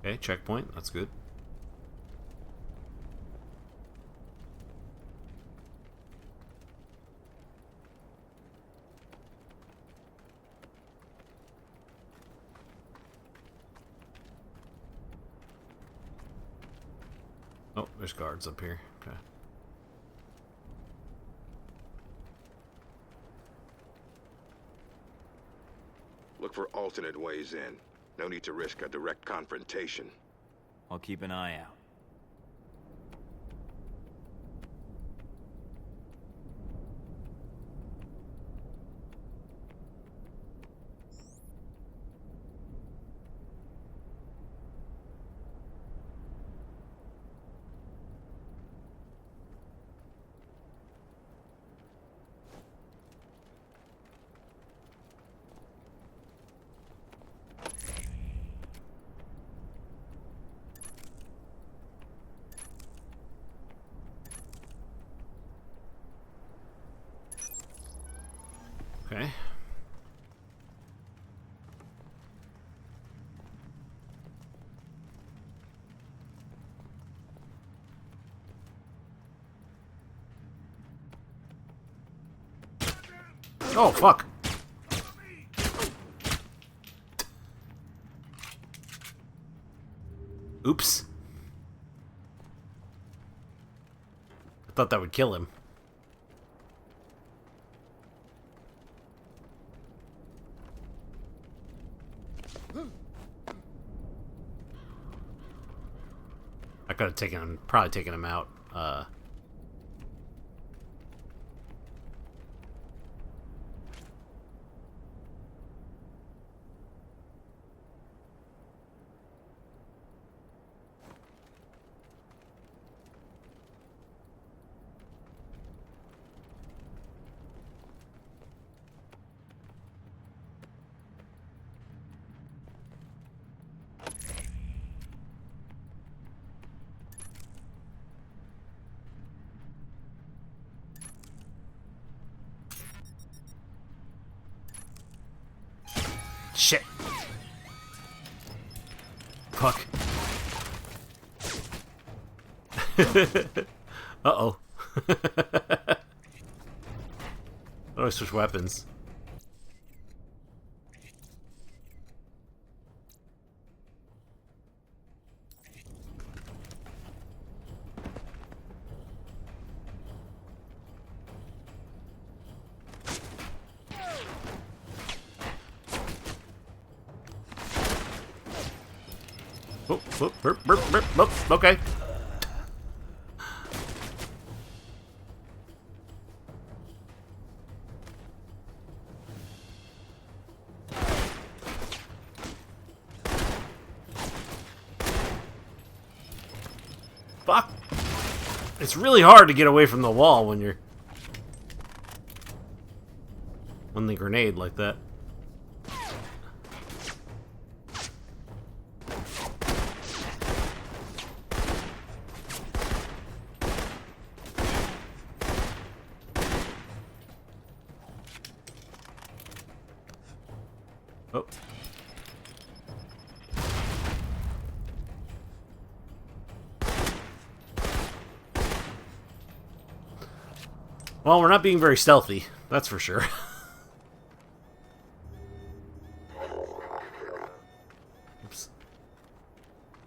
Okay, checkpoint. That's good. Oh, there's guards up here. Okay. Look for alternate ways in. No need to risk a direct confrontation. I'll keep an eye out. Okay. Oh, fuck. Oops. I thought that would kill him. I could have probably taken him out. Shit. Fuck. Uh-oh. Oh, I switch weapons. Oh, oh, burp, burp, burp, burp. Okay. Fuck. It's really hard to get away from the wall when you're on the grenade like that. Oh. Well, we're not being very stealthy, that's for sure. Oops.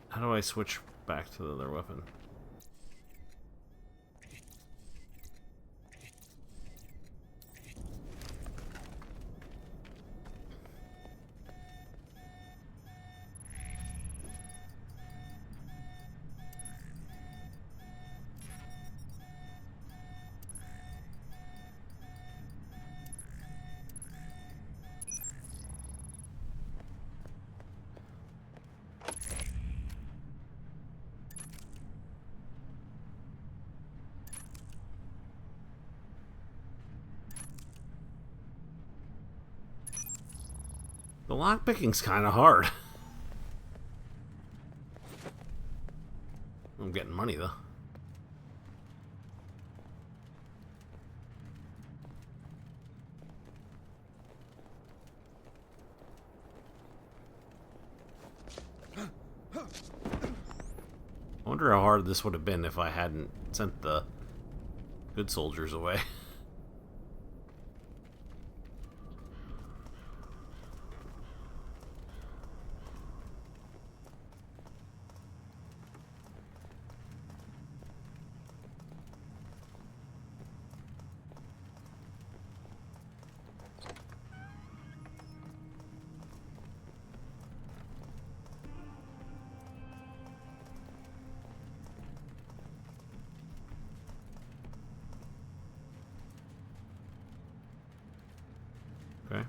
How do I switch back to the other weapon? The lockpicking's kind of hard. I'm getting money, though. I wonder how hard this would have been if I hadn't sent the good soldiers away. Okay.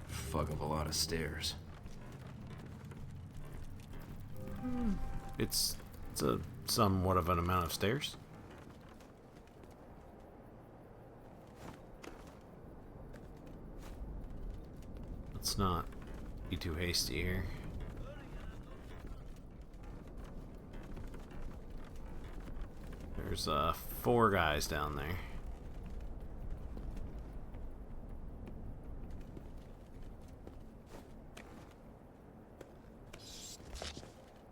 Fuck up a lot of stairs. It's a somewhat of an amount of stairs. Let's not be too hasty here. There's 4 guys down there.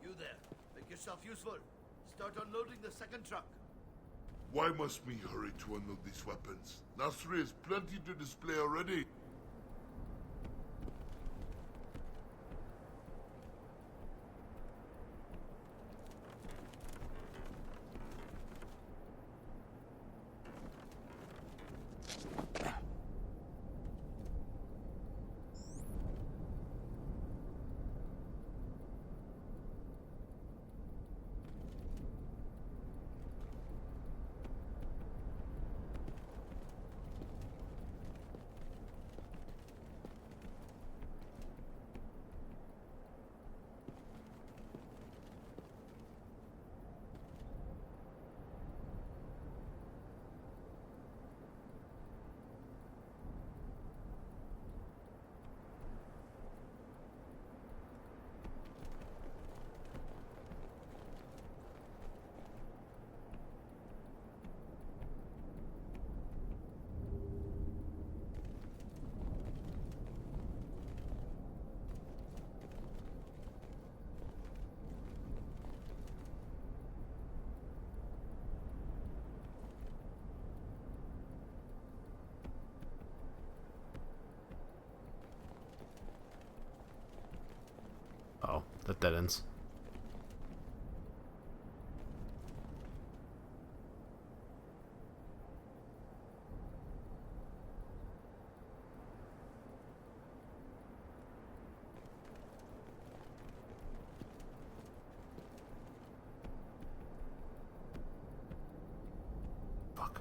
You there. Make yourself useful. Start unloading the second truck. Why must we hurry to unload these weapons? Nasri has plenty to display already. Oh, that dead ends. Fuck.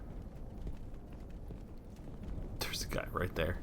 There's a guy right there.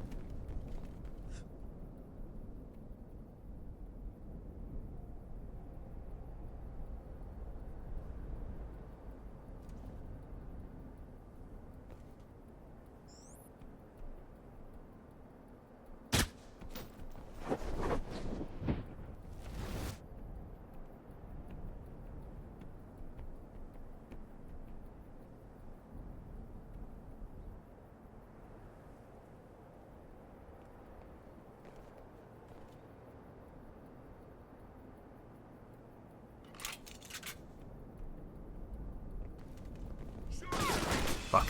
Fuck.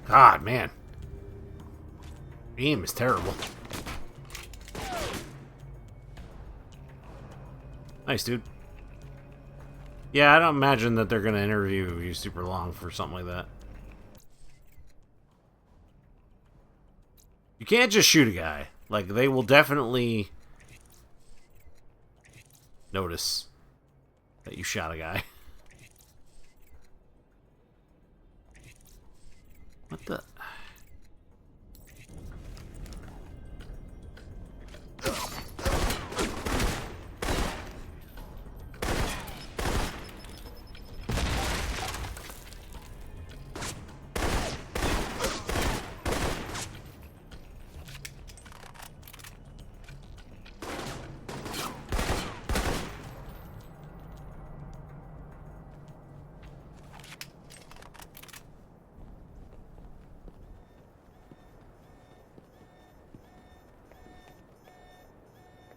God, man. Aim is terrible. Nice, dude. Yeah, I don't imagine that they're going to interview you super long for something like that. You can't just shoot a guy. Like, they will definitely notice that you shot a guy. What the...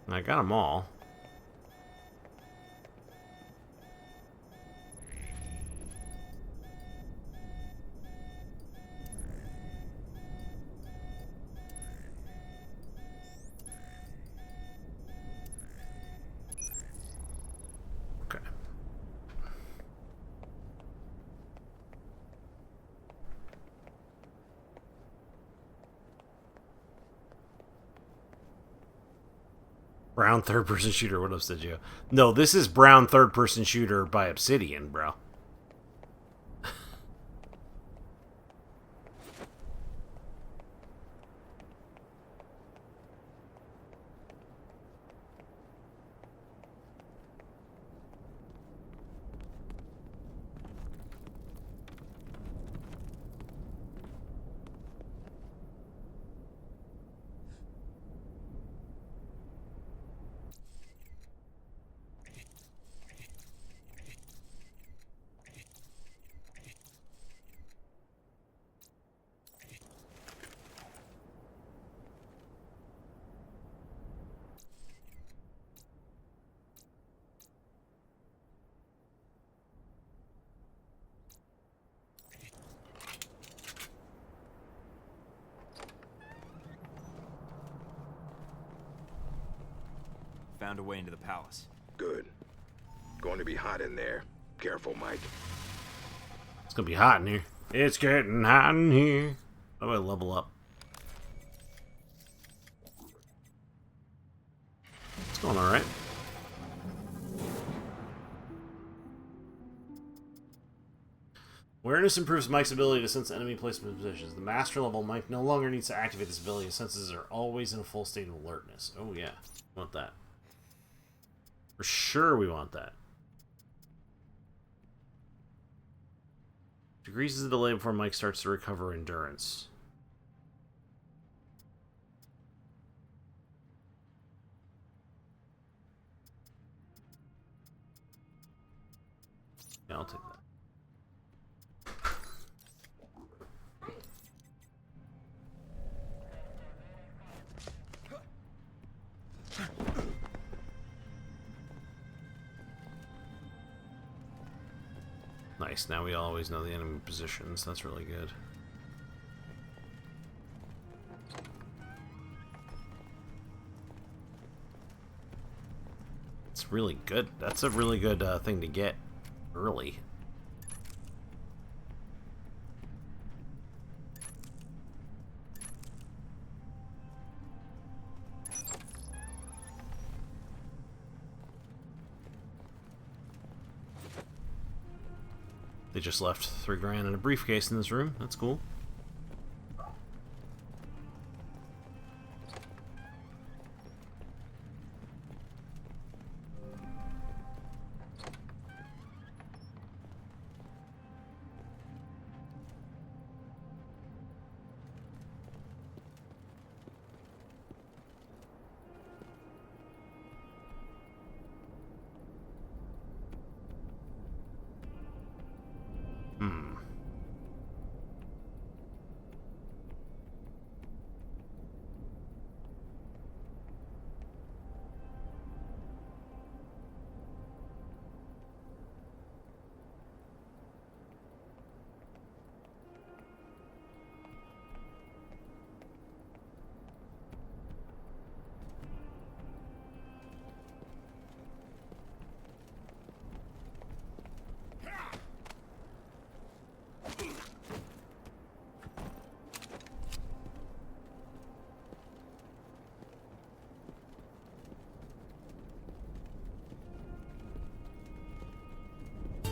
I got them all. Okay. Brown third-person shooter. What else did you? No, this is brown third-person shooter by Obsidian, bro. found a way into the palace. Good. Going to be hot in there. Careful, Mike. It's gonna be hot in here. It's getting hot in here. How do I level up? It's going alright. Awareness improves Mike's ability to sense enemy placement positions. The master level Mike no longer needs to activate this ability. His senses are always in a full state of alertness. Oh yeah, we want that. For sure we want that. Decreases the delay before Mike starts to recover endurance. Yeah, I'll take that. Nice, now we always know the enemy positions. That's really good. It's really good. That's a really good thing to get early. They just left $3 grand in a briefcase in this room. That's cool.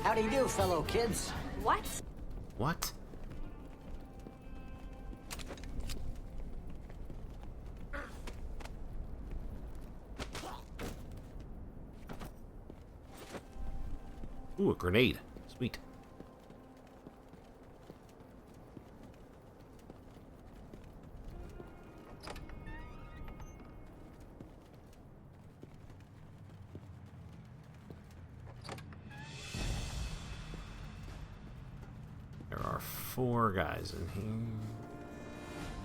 How do you do, fellow kids? What? What? Ooh, a grenade. Sweet. There are 4 guys in here.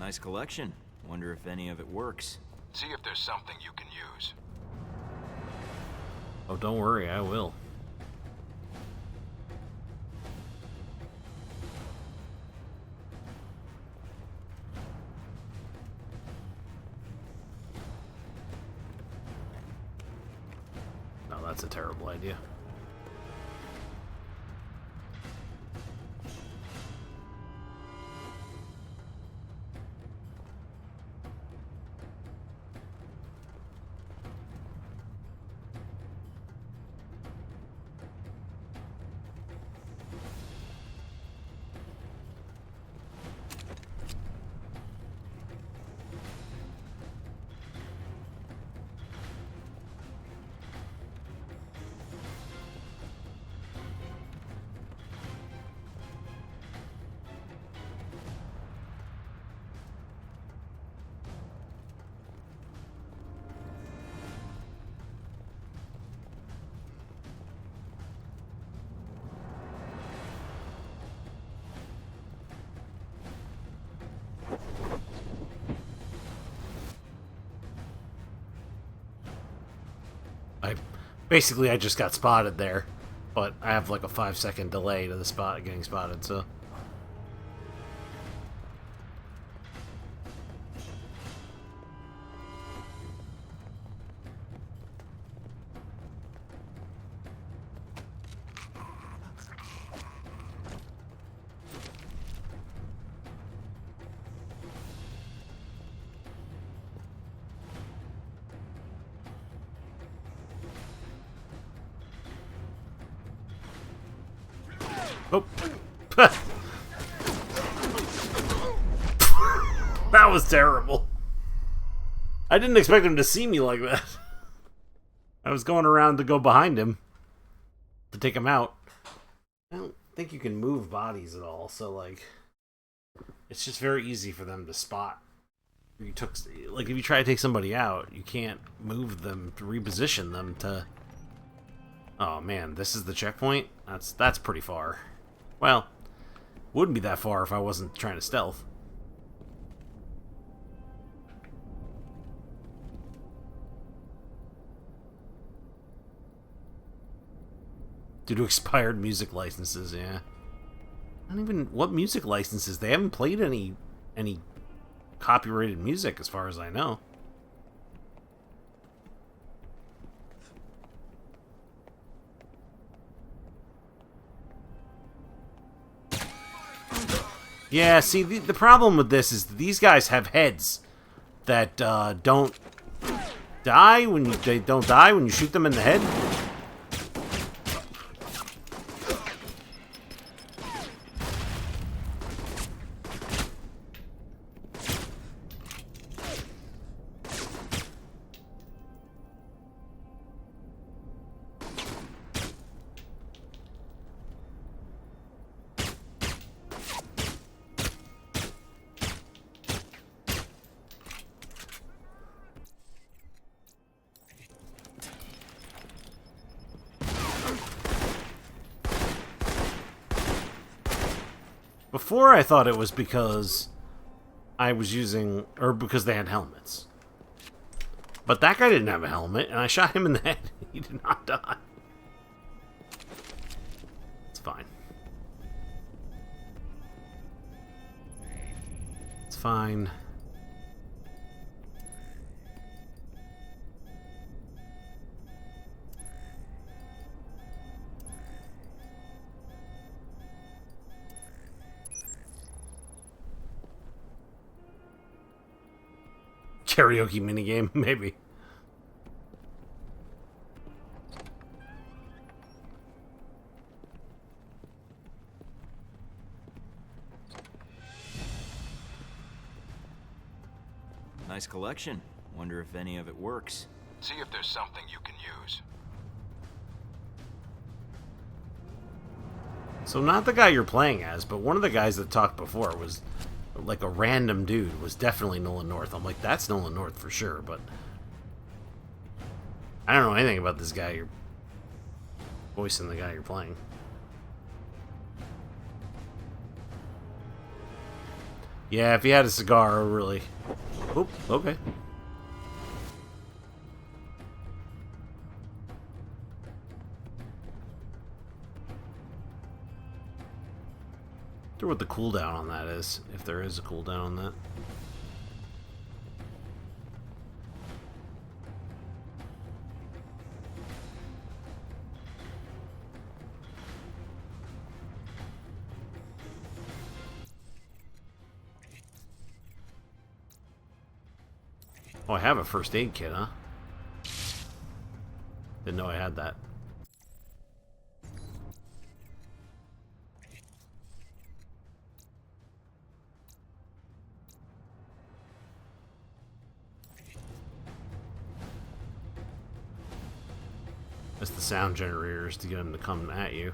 Nice collection. Wonder if any of it works. See if there's something you can use. Oh, don't worry, I will. No, that's a terrible idea. Basically, I just got spotted there, but I have like a 5-second delay to the spot getting spotted, so. Oh. That was terrible. I didn't expect him to see me like that. I was going around to go behind him to take him out. I don't think you can move bodies at all, so like it's just very easy for them to spot. If you try to take somebody out, you can't move them to reposition them to. Oh man, this is the checkpoint? That's pretty far. Well, wouldn't be that far if I wasn't trying to stealth. Due to expired music licenses, yeah. I don't even... What music licenses? They haven't played any copyrighted music as far as I know. Yeah, see, the problem with this is these guys have heads that don't die when you shoot them in the head. Before I thought it was because I was using, or because they had helmets. But that guy didn't have a helmet, and I shot him in the head. He did not die. It's fine. It's fine. Karaoke minigame, maybe. Nice collection. Wonder if any of it works. See if there's something you can use. So not the guy you're playing as, but one of the guys that talked before was like a random dude, was definitely Nolan North. I'm like, that's Nolan North for sure, but I don't know anything about this guy you're voicing, the guy you're playing. Yeah, if he had a cigar, really. Oop, okay. I wonder what the cooldown on that is, if there is a cooldown on that. Oh, I have a first aid kit, huh? Didn't know I had that. That's the sound generators to get them to come at you.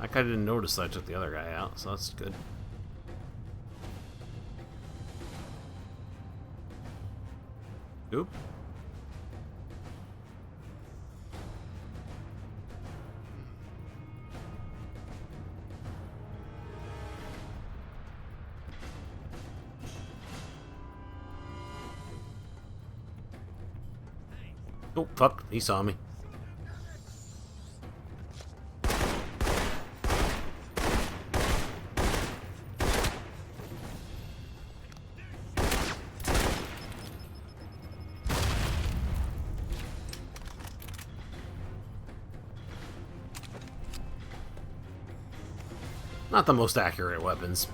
That guy didn't notice that I took the other guy out, so that's good. Oop. Oh, fuck. He saw me. Not the most accurate weapons.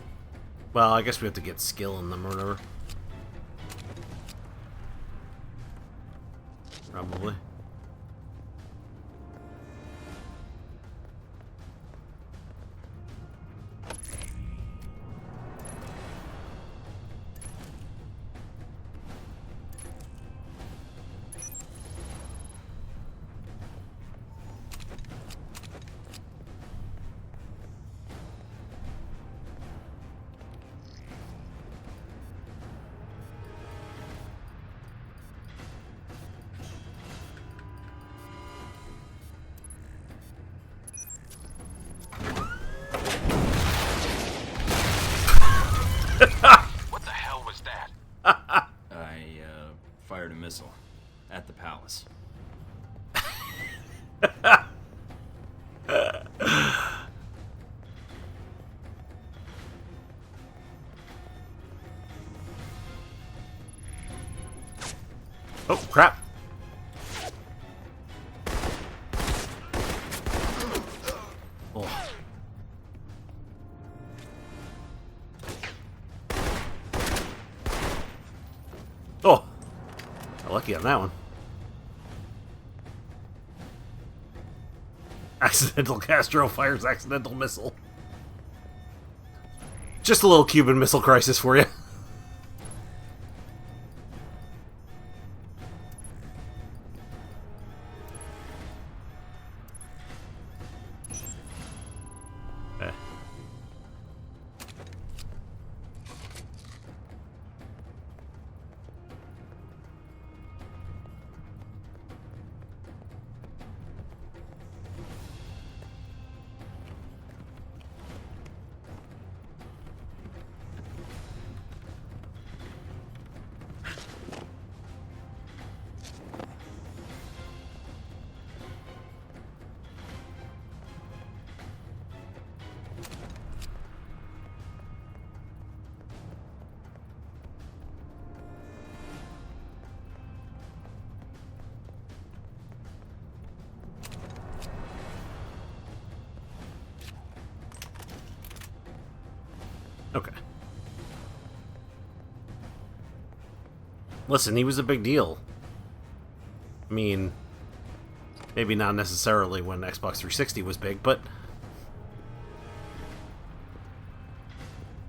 Well, I guess we have to get skill in them or whatever. Probably. What the hell was that? I fired a missile at the palace. Oh, crap. Oh. Oh. Lucky on that one. Accidental Castro fires accidental missile. Just a little Cuban Missile Crisis for you. Okay. Listen, he was a big deal. I mean, maybe not necessarily when Xbox 360 was big, but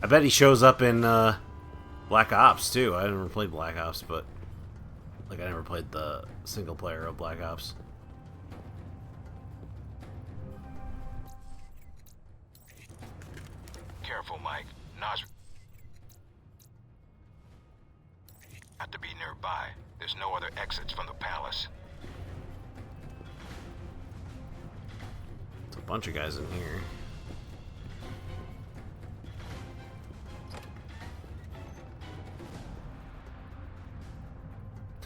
I bet he shows up in Black Ops too. I never played Black Ops, but like I never played the single player of Black Ops. Careful, Mike. Nasri have to be nearby. There's no other exits from the palace. There's a bunch of guys in here.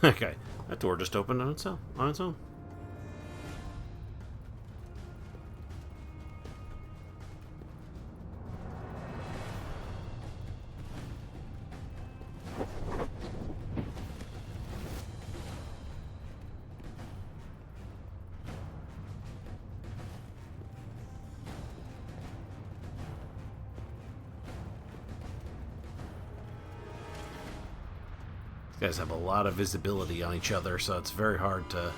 Okay, that door just opened on its own. These guys have a lot of visibility on each other, so it's very hard to...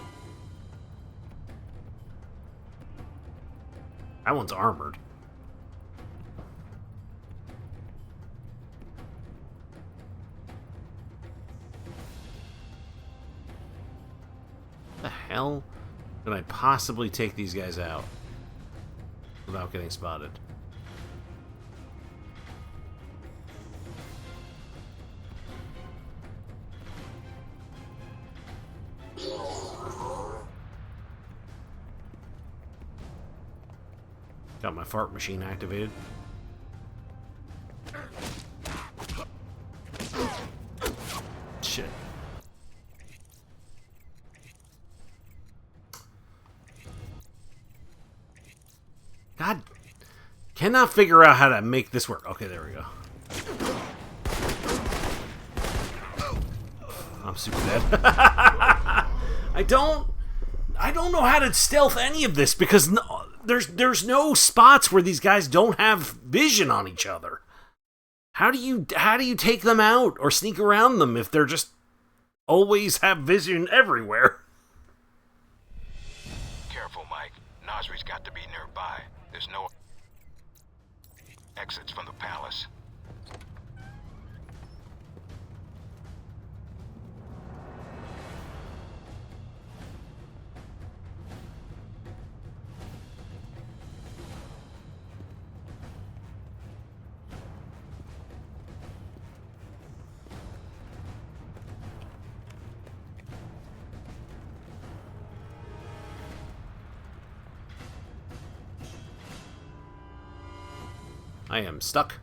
That one's armored. The hell can I possibly take these guys out without getting spotted? my fart machine activated. Shit. God, cannot figure out how to make this work. Okay, there we go. I'm super dead. I don't know how to stealth any of this because there's no spots where these guys don't have vision on each other. How do you take them out or sneak around them if they're just always have vision everywhere? Careful, Mike. Nasri's got to be nearby. There's no exits from the palace. I am stuck.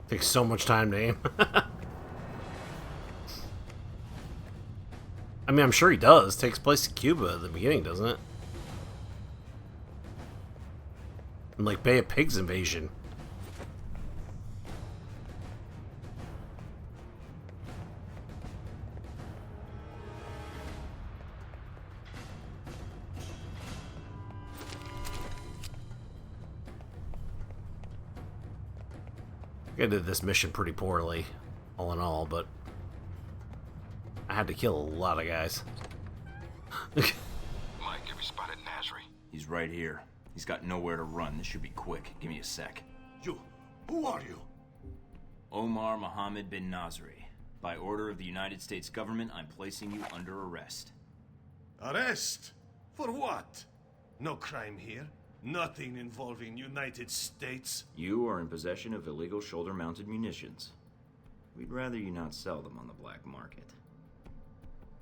Takes so much time to aim. I mean, I'm sure he does. Takes place in Cuba at the beginning, doesn't it? And like Bay of Pigs invasion. I did this mission pretty poorly, all in all, but I had to kill a lot of guys. Mike, have you spotted Nasri? He's right here. He's got nowhere to run. This should be quick. Give me a sec. You, who are you? Omar Mohammed bin Nasri. By order of the United States government, I'm placing you under arrest. Arrest? For what? No crime here. Nothing involving United States. You are in possession of illegal shoulder-mounted munitions. We'd rather you not sell them on the black market.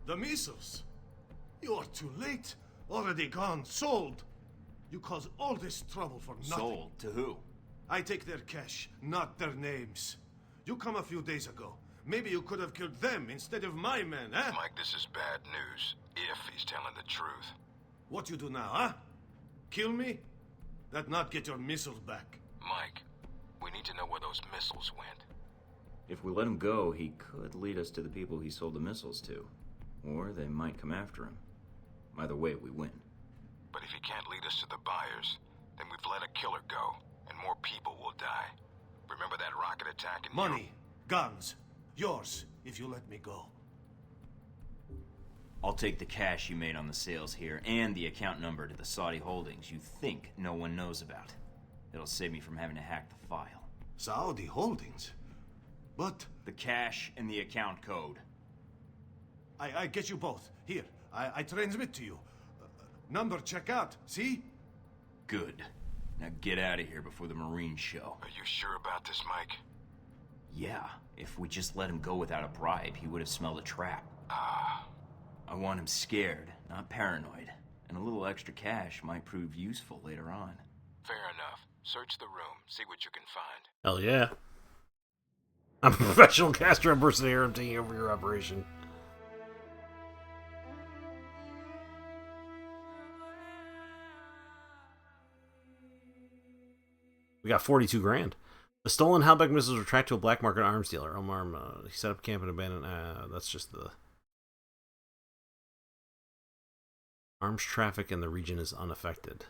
The missiles? You are too late. Already gone. Sold. You cause all this trouble for nothing. Sold? To who? I take their cash, not their names. You come a few days ago. Maybe you could have killed them instead of my men, eh? Mike, this is bad news. If he's telling the truth. What you do now, huh? Kill me? That not get your missiles back. Mike, we need to know where those missiles went. If we let him go, he could lead us to the people he sold the missiles to. Or they might come after him. Either way, we win. But if he can't lead us to the buyers, then we've let a killer go, and more people will die. Remember that rocket attack in Money, guns, yours, if you let me go. I'll take the cash you made on the sales here, and the account number to the Saudi holdings you think no one knows about. It'll save me from having to hack the file. Saudi holdings. But... The cash and the account code. I get you both. Here, I transmit to you. Number check out, see? Good. Now get out of here before the Marines show. Are you sure about this, Mike? Yeah, if we just let him go without a bribe, he would have smelled a trap. I want him scared, not paranoid. And a little extra cash might prove useful later on. Fair enough. Search the room, see what you can find. Hell yeah. I'm a professional caster impersonator. I'm taking over your operation. We got 42 grand. The stolen Halbech missiles were tracked to a black market arms dealer. Omar, he set up camp and abandoned. That's just the... Arms traffic in the region is unaffected.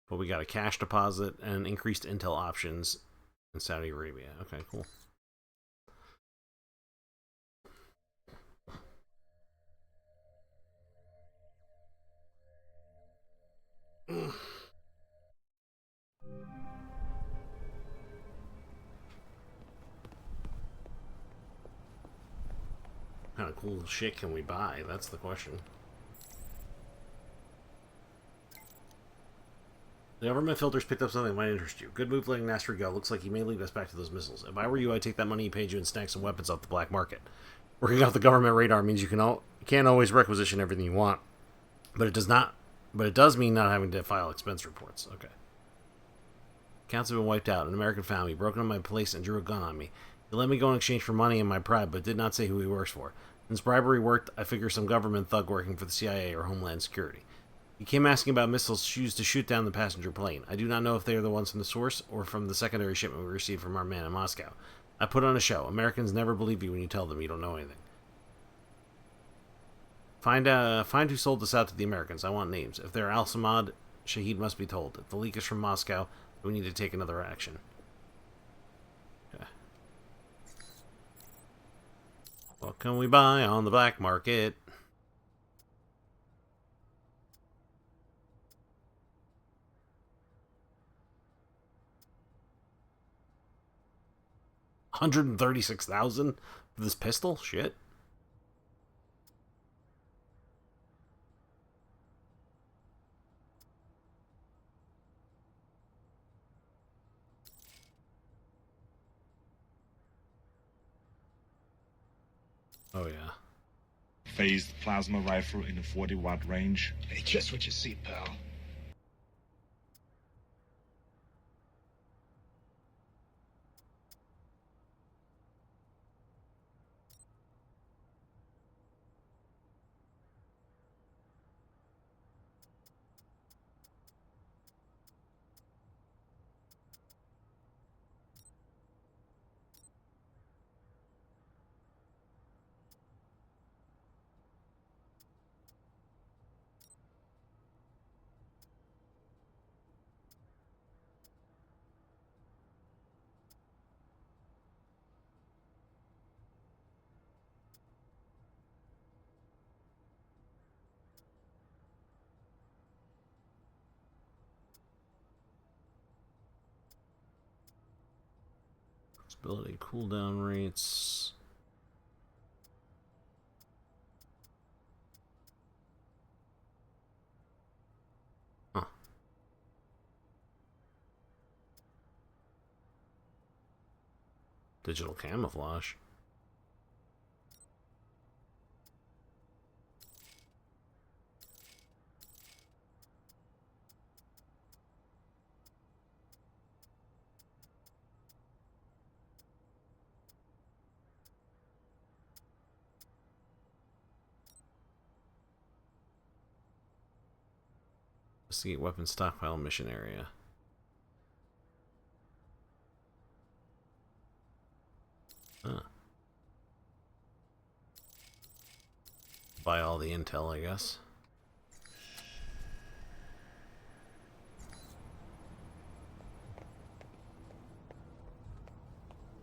But we got a cash deposit and increased intel options in Saudi Arabia. Okay, cool. What kind of cool shit can we buy? That's the question. The government filters picked up something that might interest you. Good move letting Nasri go. Looks like he may lead us back to those missiles. If I were you, I'd take that money he paid you and snag some weapons off the black market. Working off the government radar means you can't always requisition everything you want. But it does not. But it does mean not having to file expense reports. Okay. Accounts have been wiped out. An American found me, broken into my place, and drew a gun on me. He let me go in exchange for money and my pride, but did not say who he works for. Since bribery worked, I figure some government thug working for the CIA or Homeland Security. He came asking about missiles used to shoot down the passenger plane. I do not know if they are the ones from the source or from the secondary shipment we received from our man in Moscow. I put on a show. Americans never believe you when you tell them you don't know anything. Find who sold this out to the Americans. I want names. If they're Al-Samad, Shahid must be told. If the leak is from Moscow, we need to take another action. Okay. What can we buy on the black market? $136,000 for this pistol? Shit. Oh, yeah. Phased plasma rifle in a 40-watt range. Hey, just what you see, pal. Ability cooldown rates. Huh. Digital camouflage. Investigate weapon stockpile mission area. Huh. Buy all the intel, I guess.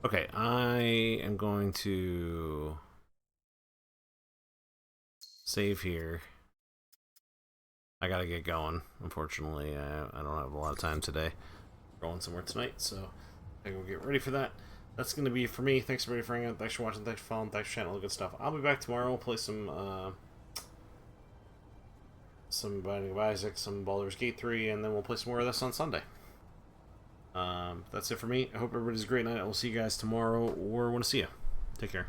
Okay, I am going to save here. I gotta get going. Unfortunately, I don't have a lot of time today. Going somewhere tonight, so I will get ready for that. That's gonna be it for me. Thanks everybody for hanging out. Thanks for watching. Thanks for following. Thanks for chatting. All the good stuff. I'll be back tomorrow. We'll play some Binding of Isaac, some Baldur's Gate 3, and then we'll play some more of this on Sunday. That's it for me. I hope everybody's a great night. I will see you guys tomorrow, or want to see you. Take care.